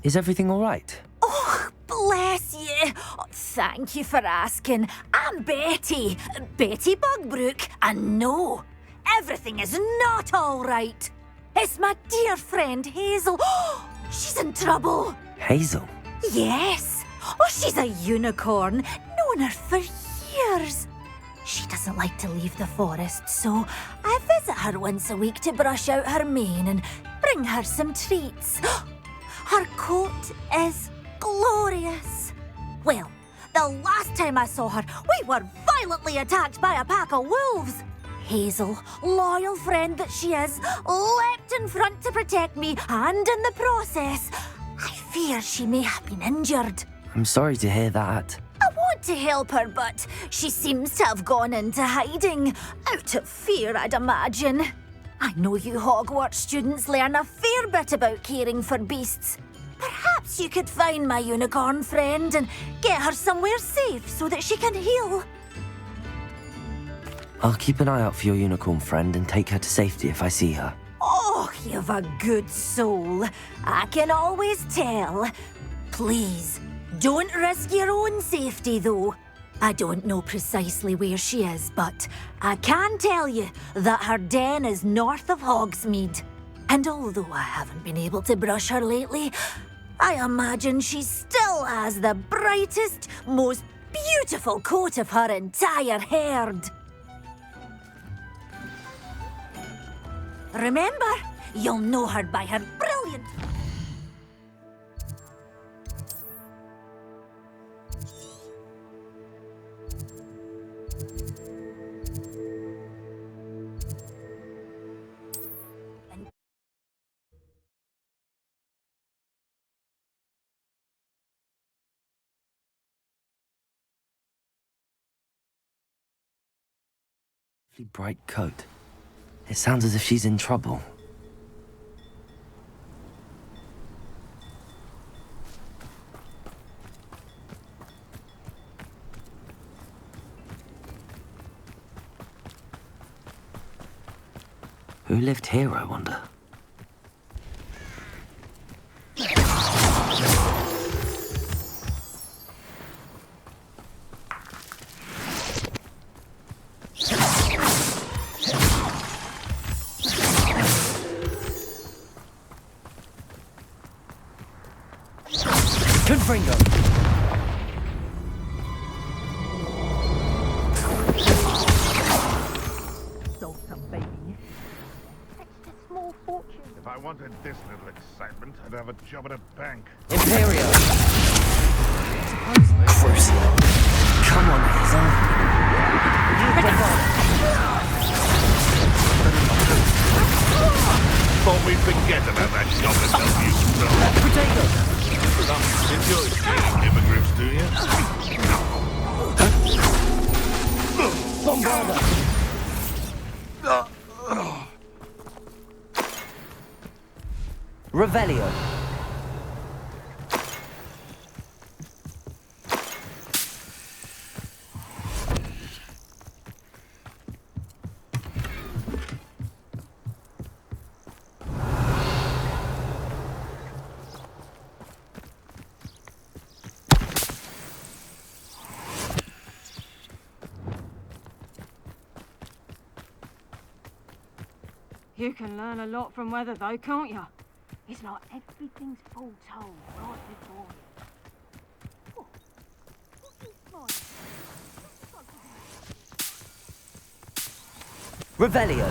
Is everything all right? Oh, bless you. Oh, thank you for asking. I'm Betty. Betty Bugbrook. And no, everything is not all right. It's my dear friend Hazel. Oh, she's in trouble. Hazel? Yes. Oh, she's a unicorn. Known her for years. She doesn't like to leave the forest, so I visit her once a week to brush out her mane and bring her some treats. Her coat is glorious. Well, the last time I saw her, we were violently attacked by a pack of wolves. Hazel, loyal friend that she is, leapt in front to protect me, and in the process, I fear she may have been injured. I'm sorry to hear that. I want to help her, but she seems to have gone into hiding. Out of fear, I'd imagine. I know you Hogwarts students learn a fair bit about caring for beasts. Perhaps you could find my unicorn friend and get her somewhere safe so that she can heal. I'll keep an eye out for your unicorn friend and take her to safety if I see her. Oh, you've a good soul. I can always tell. Please, don't risk your own safety, though. I don't know precisely where she is, but I can tell you that her den is north of Hogsmeade. And although I haven't been able to brush her lately, I imagine she still has the brightest, most beautiful coat of her entire herd. Remember, you'll know her by her brilliant... Bright coat. It sounds as if she's in trouble. Who lived here, I wonder? Confringo. Stole some baby. Fetched a small fortune. If I wanted this little excitement, I'd have a job at a bank. Imperio. Crucial. Come on, Hazel. Thought we'd forget about that job until you Potato. enjoy stealing immigrants, do you? Bombarda. Revelio. You can learn a lot from weather, though, can't you? It's like everything's foretold right before you. What? What are you smiling? Revelio.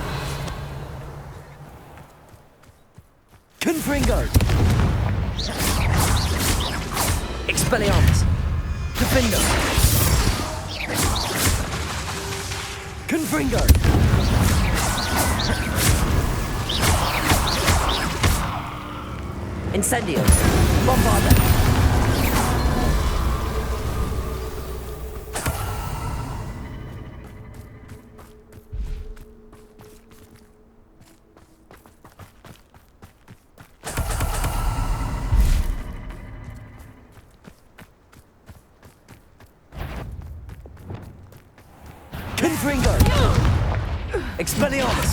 Confringo. Expelliarmus. Defendo. Confringo. Incendio. Bombarda. Confringo. Expelliarmus.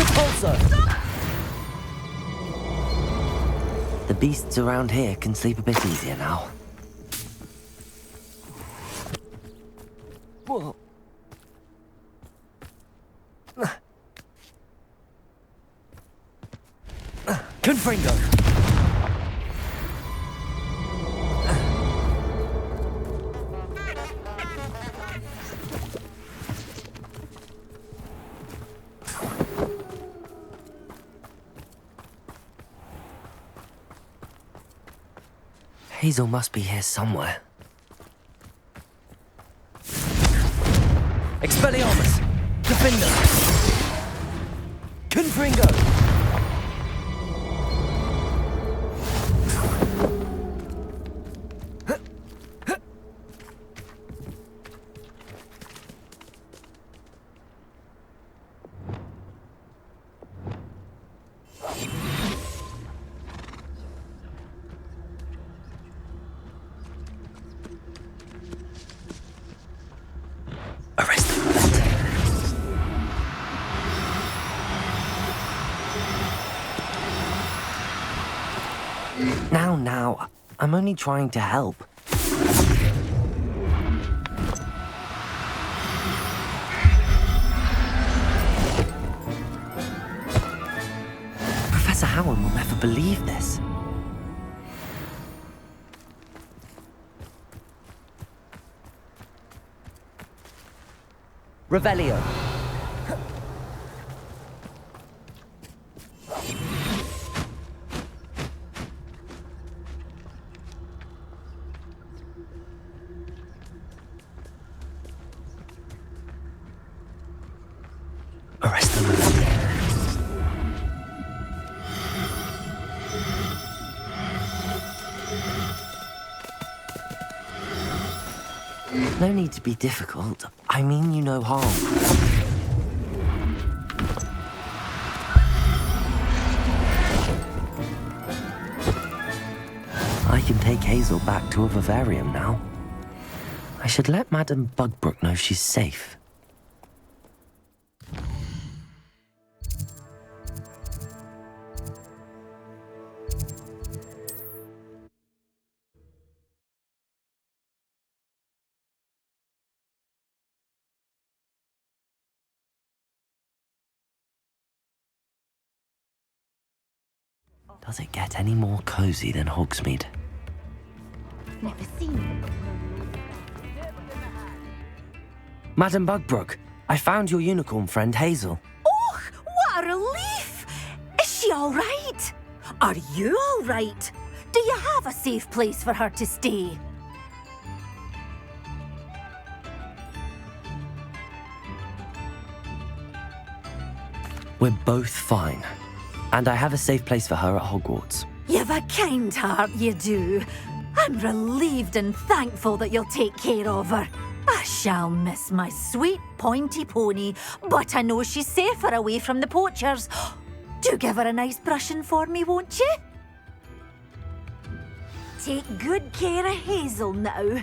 Repulsor. The beasts around here can sleep a bit easier now. Whoa. Confringo. Hazel must be here somewhere. Expelliarmus! Defender! Confringo! Now, I'm only trying to help. Professor Howard will never believe this. Revelio. Arrest them. No need to be difficult. I mean you no harm. I can take Hazel back to a vivarium now. I should let Madame Bugbrook know she's safe. Does it get any more cozy than Hogsmeade? Never seen. Madam Bugbrook, I found your unicorn friend Hazel. Oh, what a relief! Is she all right? Are you all right? Do you have a safe place for her to stay? We're both fine. And I have a safe place for her at Hogwarts. You've a kind heart, you do. I'm relieved and thankful that you'll take care of her. I shall miss my sweet pointy pony, but I know she's safer away from the poachers. Do give her a nice brushing for me, won't you? Take good care of Hazel now.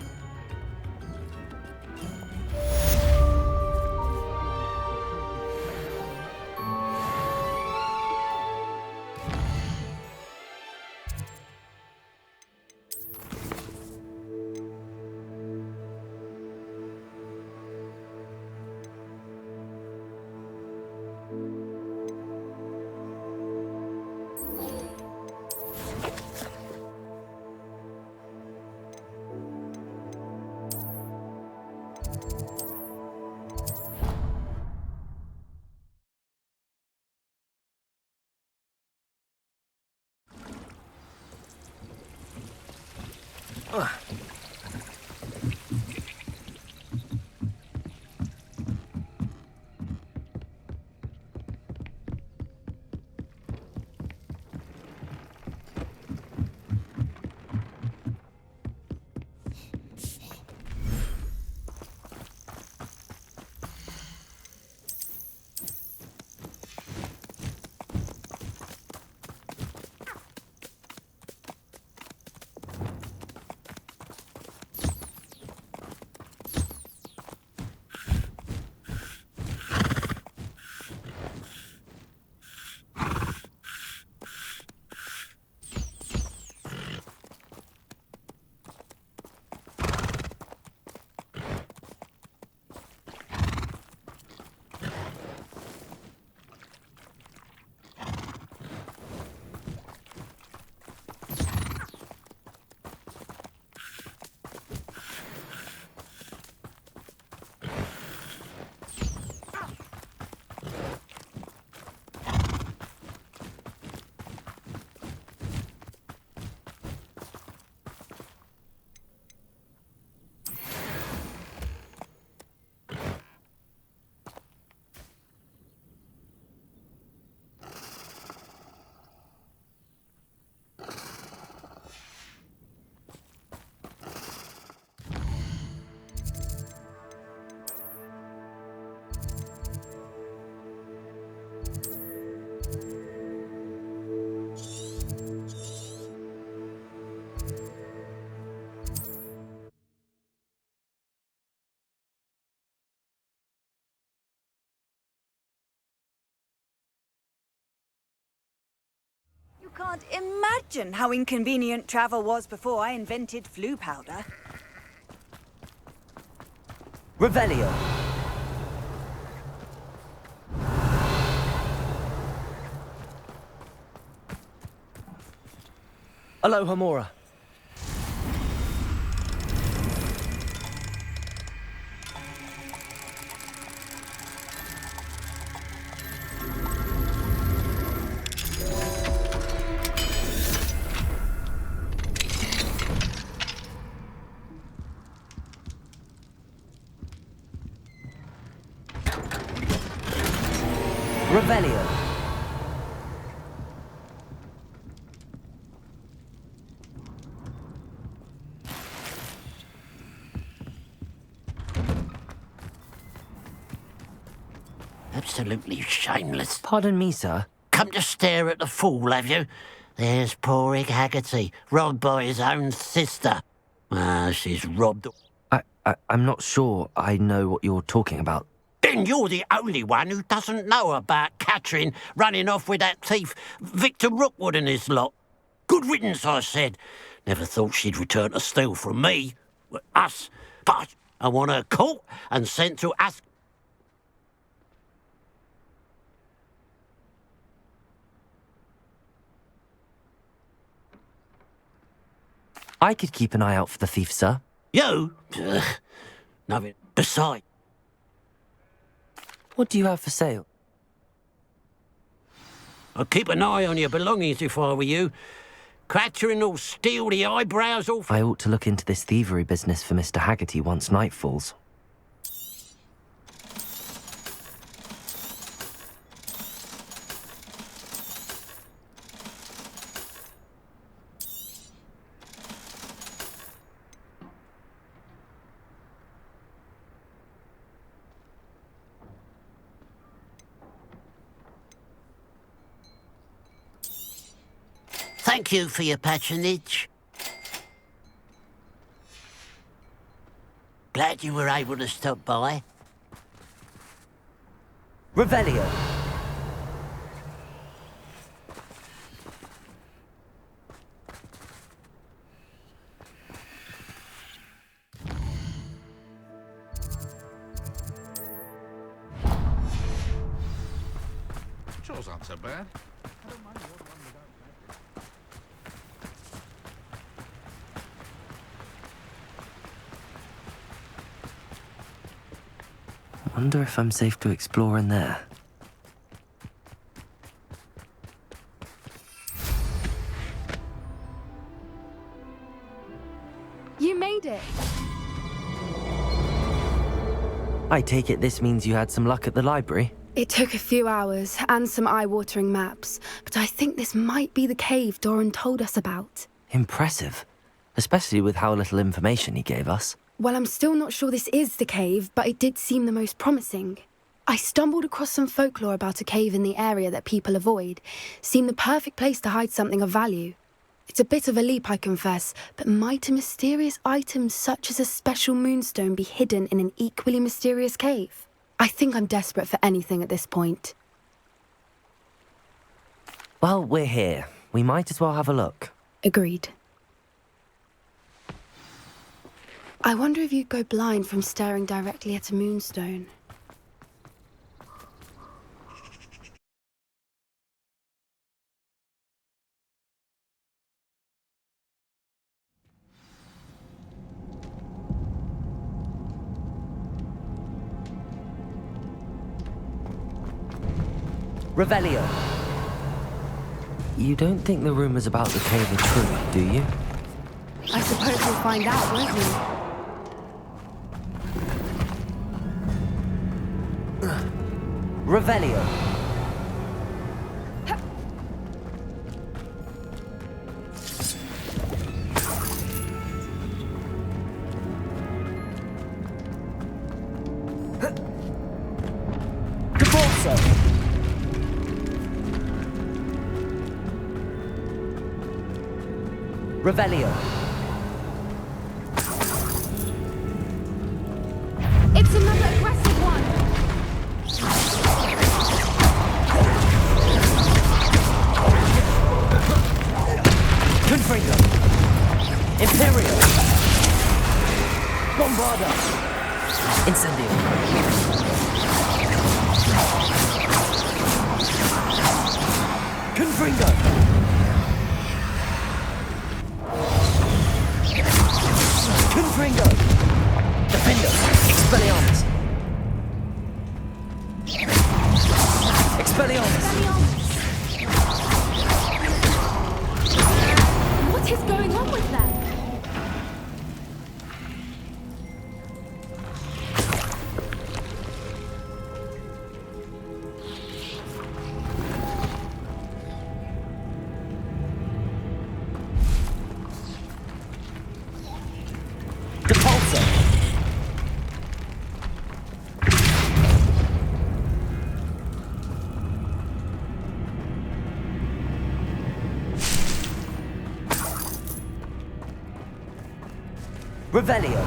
You can't imagine how inconvenient travel was before I invented flu powder. Revelio. Aloha Mora. Revelio. Absolutely shameless. Pardon me, sir. Come to stare at the fool, have you? There's poor Egg Haggerty, robbed by his own sister. Ah, she's robbed. I'm not sure I know what you're talking about. Then you're the only one who doesn't know about Catherine running off with that thief Victor Rookwood and his lot. Good riddance, I said. Never thought she'd return to steal from me. Us. But I want her caught and sent to us. I could keep an eye out for the thief, sir. You? Ugh, nothing to sight. What do you have for sale? I'd keep an eye on your belongings if I were you. Clattering will steal the eyebrows off. I ought to look into this thievery business for Mr. Haggerty once night falls. Thank you for your patronage. Glad you were able to stop by. Revelio. Chores aren't so bad. I wonder if I'm safe to explore in there. You made it! I take it this means you had some luck at the library? It took a few hours and some eye-watering maps, but I think this might be the cave Doran told us about. Impressive. Especially with how little information he gave us. Well, I'm still not sure this is the cave, but it did seem the most promising. I stumbled across some folklore about a cave in the area that people avoid. Seemed the perfect place to hide something of value. It's a bit of a leap, I confess, but might a mysterious item such as a special moonstone be hidden in an equally mysterious cave? I think I'm desperate for anything at this point. Well, we're here. We might as well have a look. Agreed. I wonder if you'd go blind from staring directly at a moonstone. Revelio. You don't think the rumors about the cave are true, do you? I suppose we'll find out, won't we? Revelio. Revelio. It's another aggressive one! Confringo. Imperio. Bombarda. Incendio. Confringo. Confringo! Defendo! Expelliarmus! Expelliarmus! What is going on with them? Revelio.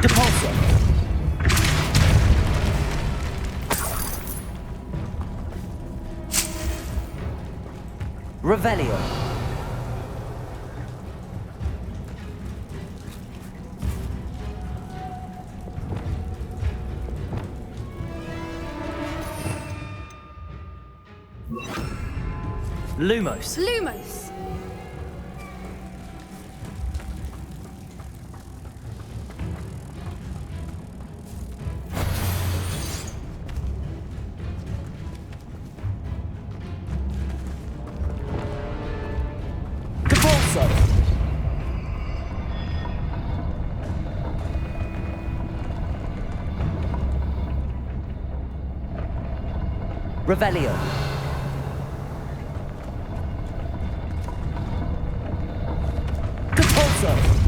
Depulso. Revelio. Lumos. Lumos! Revelio. Capulso.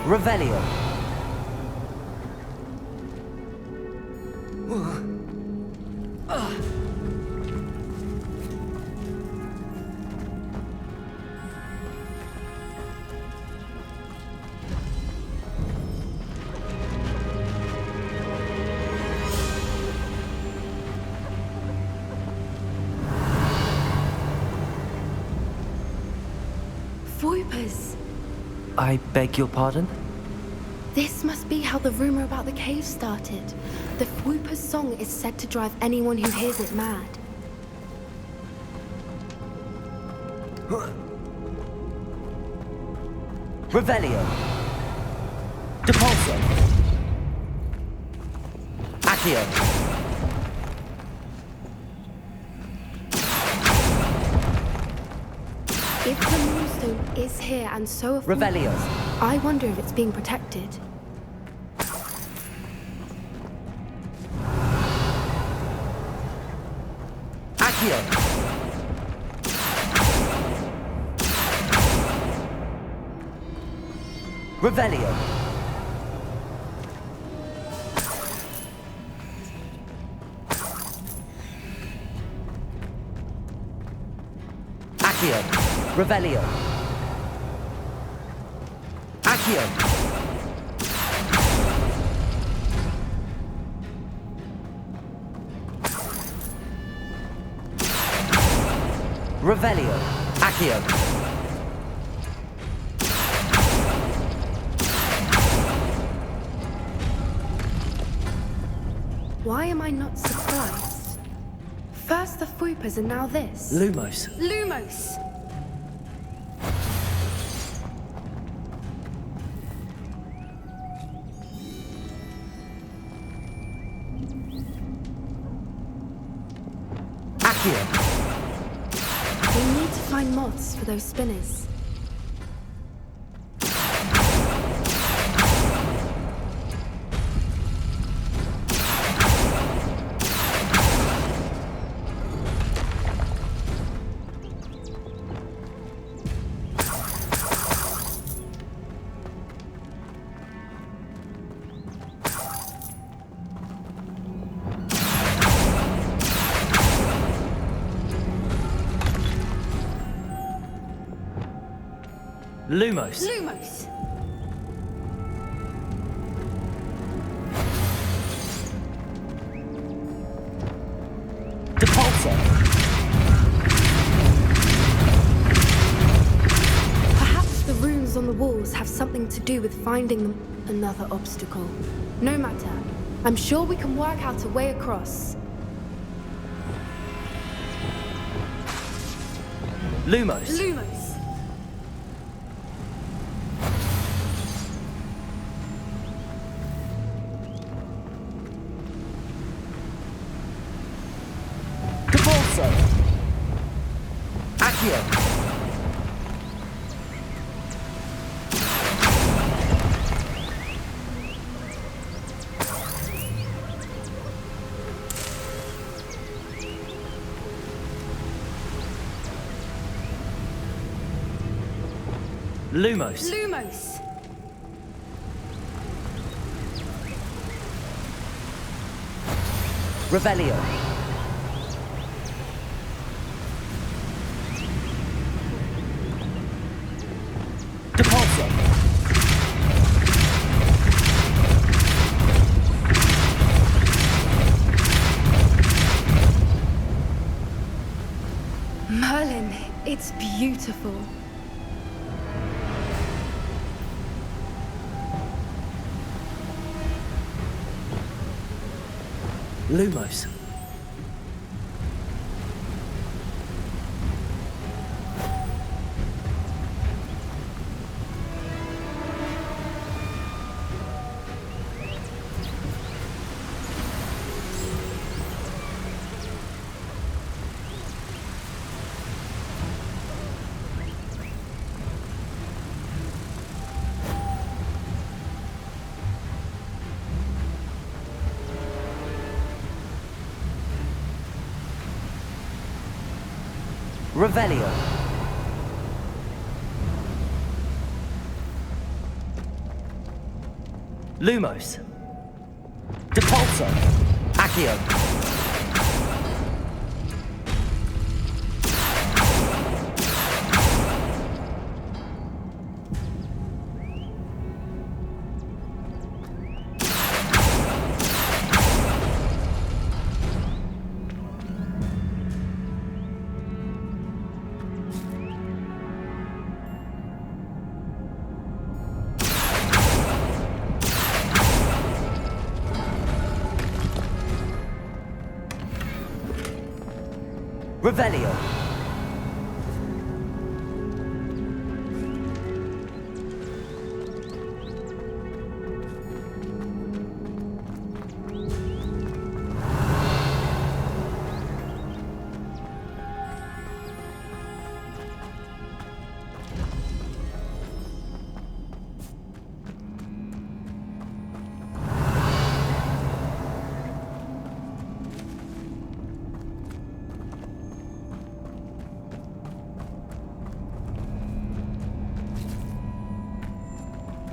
Revelio. Voipers! I beg your pardon? This must be how the rumor about the cave started. The Whooper's song is said to drive anyone who hears it mad. Revelio. Depulso. Accio. If the moonstone is here and so are Revelio. I wonder if it's being protected. Accio. Revelio. Accio. Revelio. Accio. Revelio. Accio. Why am I not surprised? First the Whoopers and now this. Lumos. Lumos! Accio. We need to find moths for those spinners. Lumos. Lumos! Depulso. Perhaps the runes on the walls have something to do with finding them another obstacle. No matter. I'm sure we can work out a way across. Lumos. Lumos! Depulso. Accio. Lumos. Lumos! Revelio. Depulso. Merlin, it's beautiful. Lumos. Revelio. Lumos. Depulso. Accio. Revelio.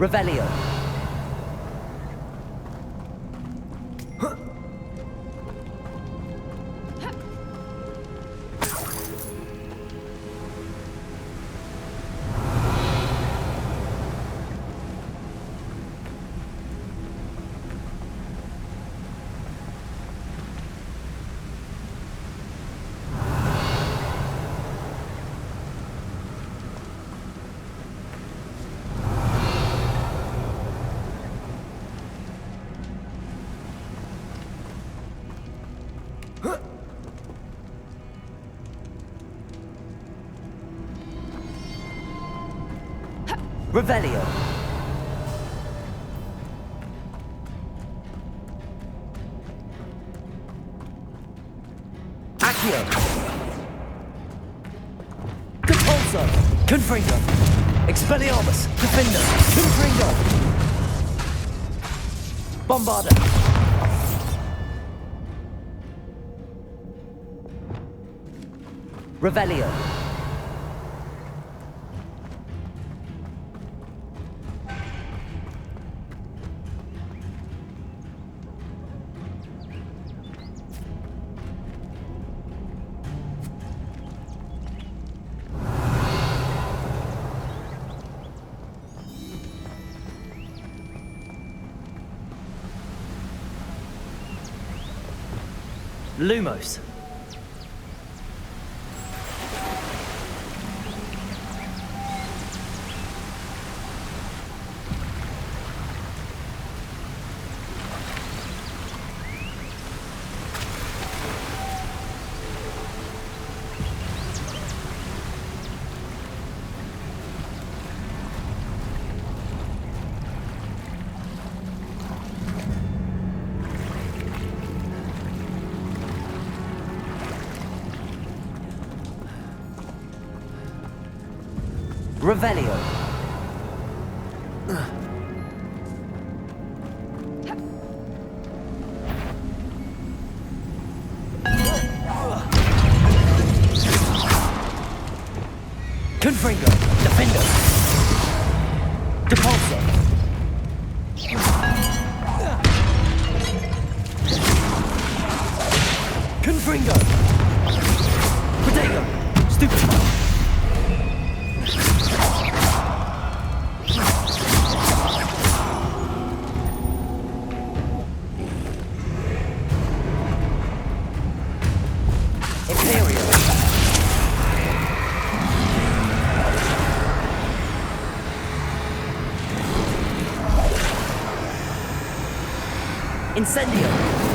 Revelio. Revelio. Accio. Depulso. Confringo. Expelliarmus. Defender. Confringo. Bombarda. Revelio. Lumos. Revelio. Confringo. Defender. Depulso. Gringo! Potato! Stupid! Imperial! Incendio!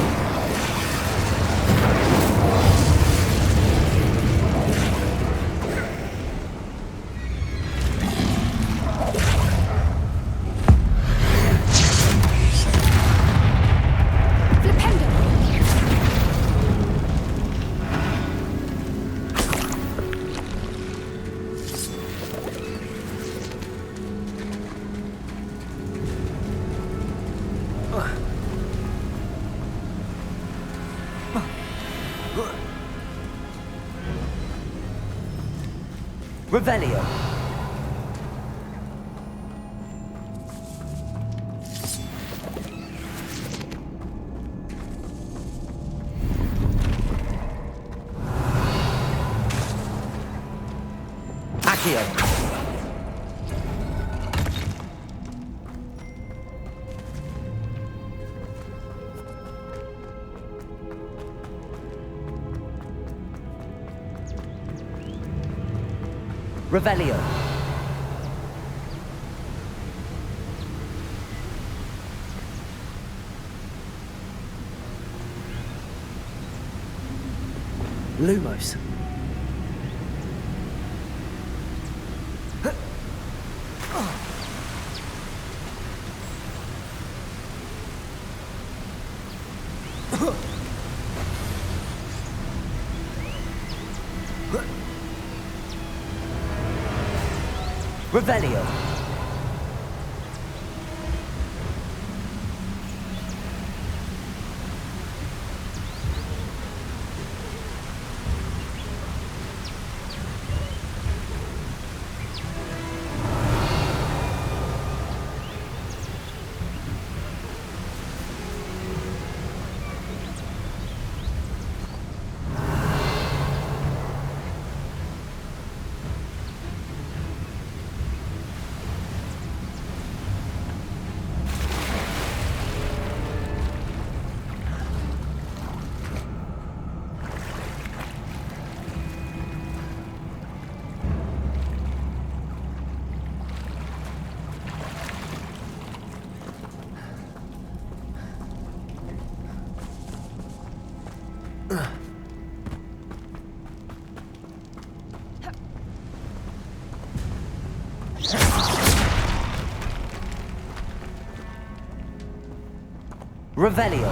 Revelio. Accio. Revelio. Lumos. Revelio. Revelio.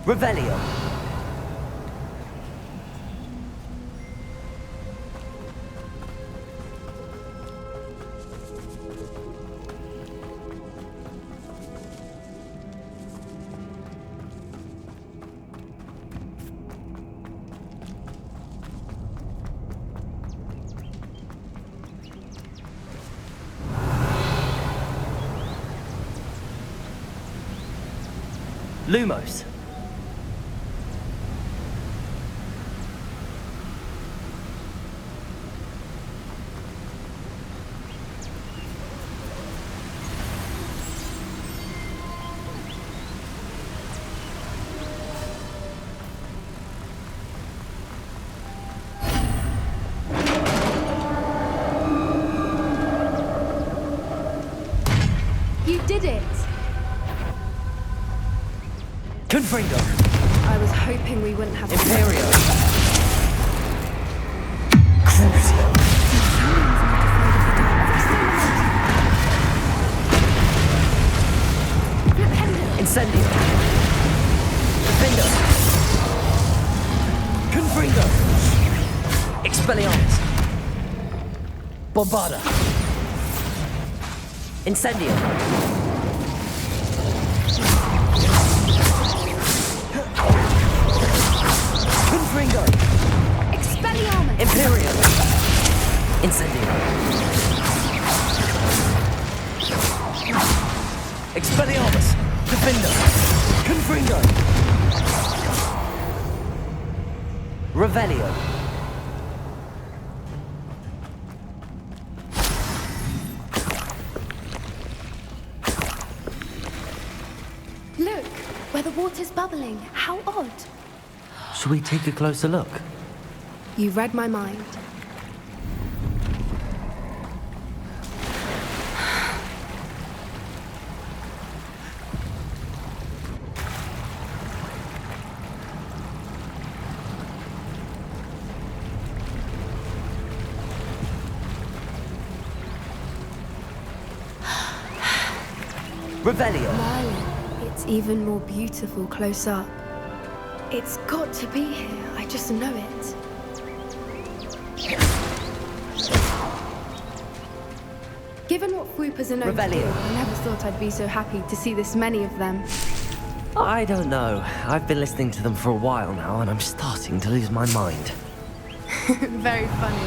Revelio. Lumos. Confringo. I was hoping we wouldn't have Imperio. Incendio. Defendo. Confringo. Expelliarmus. Bombarda. Incendio. Confringo. Expelliarmus. Imperium. Incendio. Expelliarmus. Defendo. Confringo. Revelio. Look, where the water's bubbling. How odd. Shall we take a closer look? You read my mind. Revelio. Merlin, it's even more beautiful close up. It's got to be here. I just know it. Given what Fwoopas are known to do, Revelio. I never thought I'd be so happy to see this many of them. I don't know. I've been listening to them for a while now, and I'm starting to lose my mind. Very funny.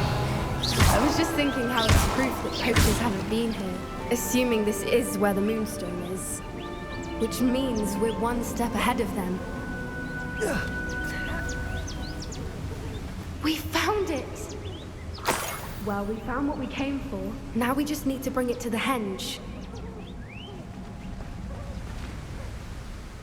I was just thinking how it's proof that poachers haven't been here, assuming this is where the Moonstone is. Which means we're one step ahead of them. We found it! Well, we found what we came for. Now we just need to bring it to the henge.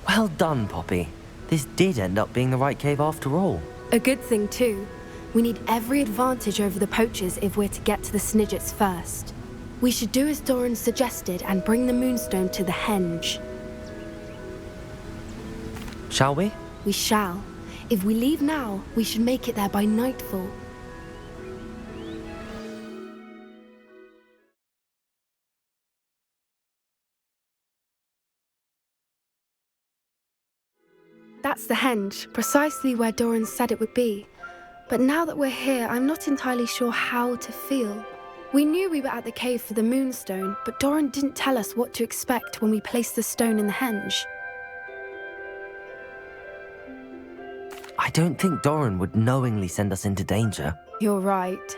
Well done, Poppy. This did end up being the right cave after all. A good thing, too. We need every advantage over the poachers if we're to get to the Snidgets first. We should do as Doran suggested and bring the Moonstone to the henge. Shall we? We shall. If we leave now, we should make it there by nightfall. That's the henge, precisely where Doran said it would be. But now that we're here, I'm not entirely sure how to feel. We knew we were at the cave for the Moonstone, but Doran didn't tell us what to expect when we placed the stone in the henge. I don't think Doran would knowingly send us into danger. You're right.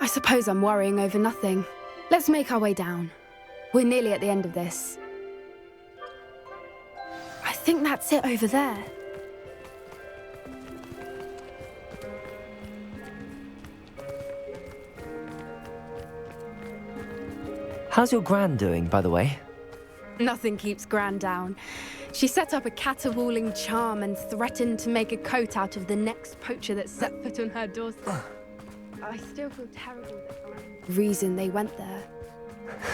I suppose I'm worrying over nothing. Let's make our way down. We're nearly at the end of this. I think that's it over there. How's your Gran doing, by the way? Nothing keeps Gran down. She set up a caterwauling charm and threatened to make a coat out of the next poacher that set foot on her doorstep. I still feel terrible that Gran... reason they went there.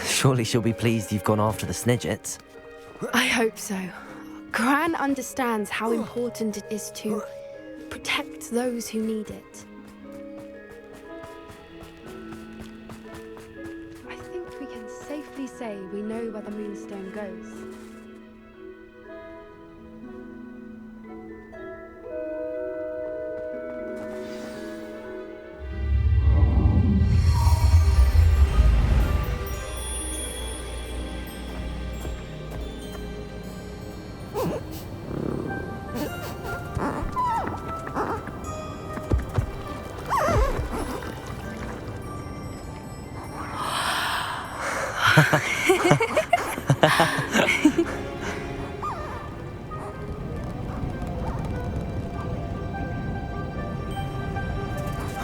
Surely she'll be pleased you've gone after the Snidgets. I hope so. Gran understands how important it is to protect those who need it. I think we can safely say we know where the Moonstone goes.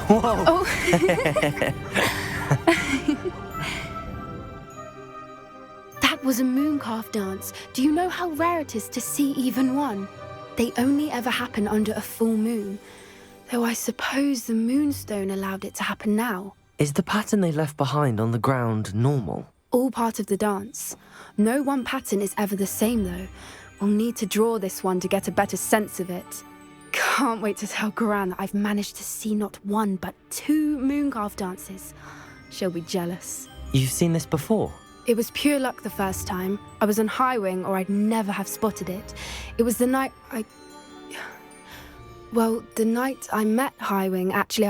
Whoa! Oh. That was a mooncalf dance. Do you know how rare it is to see even one? They only ever happen under a full moon. Though I suppose the Moonstone allowed it to happen now. Is the pattern they left behind on the ground normal? All part of the dance. No one pattern is ever the same, though, We'll need to draw this one to get a better sense of it. Can't wait to tell Gran that I've managed to see not one but 2 Mooncarve dances. She'll be jealous. You've seen this before? It was pure luck the first time. I was on Highwing or I'd never have spotted it. It was the night the night I met Highwing, actually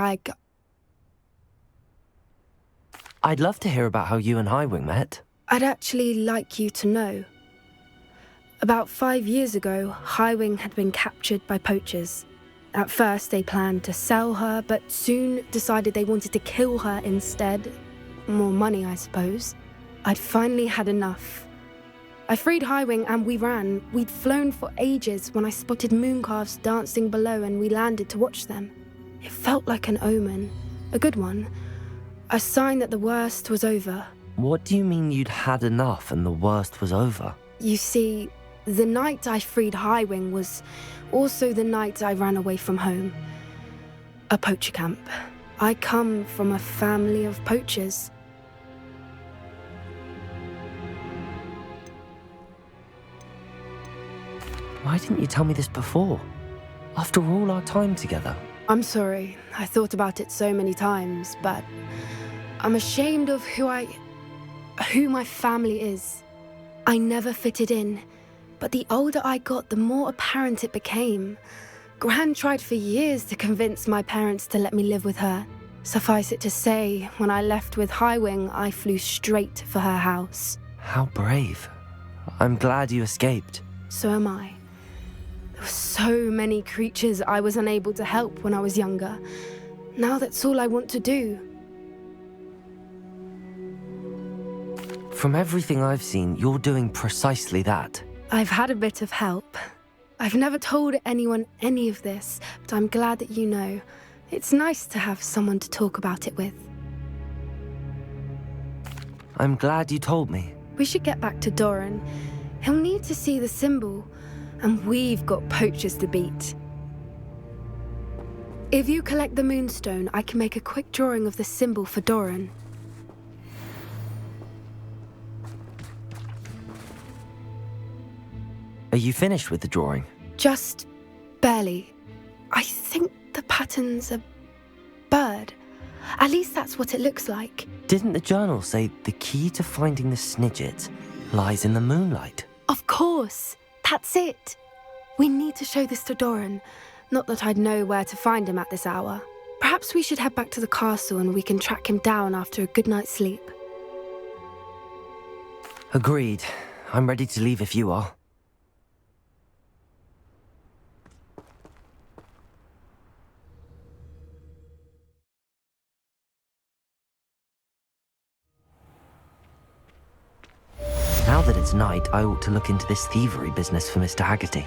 I'd love to hear about how you and Highwing met. I'd actually like you to know. About 5 years ago, Highwing had been captured by poachers. At first, they planned to sell her, but soon decided they wanted to kill her instead. More money, I suppose. I'd finally had enough. I freed Highwing and we ran. We'd flown for ages when I spotted Mooncarves dancing below and we landed to watch them. It felt like an omen. A good one. A sign that the worst was over. What do you mean you'd had enough and the worst was over? You see, the night I freed Highwing was also the night I ran away from home. A poacher camp. I come from a family of poachers. Why didn't you tell me this before? After all our time together. I'm sorry. I thought about it so many times, but I'm ashamed of who my family is. I never fitted in, but the older I got, the more apparent it became. Gran tried for years to convince my parents to let me live with her. Suffice it to say, when I left with Highwing, I flew straight for her house. How brave. I'm glad you escaped. So am I. There were so many creatures I was unable to help when I was younger. Now that's all I want to do. From everything I've seen, you're doing precisely that. I've had a bit of help. I've never told anyone any of this, but I'm glad that you know. It's nice to have someone to talk about it with. I'm glad you told me. We should get back to Doran. He'll need to see the symbol, and we've got poachers to beat. If you collect the moonstone, I can make a quick drawing of the symbol for Doran. Are you finished with the drawing? Just barely. I think the pattern's a bird. At least that's what it looks like. Didn't the journal say the key to finding the Snidget lies in the moonlight? Of course. That's it. We need to show this to Doran. Not that I'd know where to find him at this hour. Perhaps we should head back to the castle and we can track him down after a good night's sleep. Agreed. I'm ready to leave if you are. Now that it's night, I ought to look into this thievery business for Mr. Haggerty.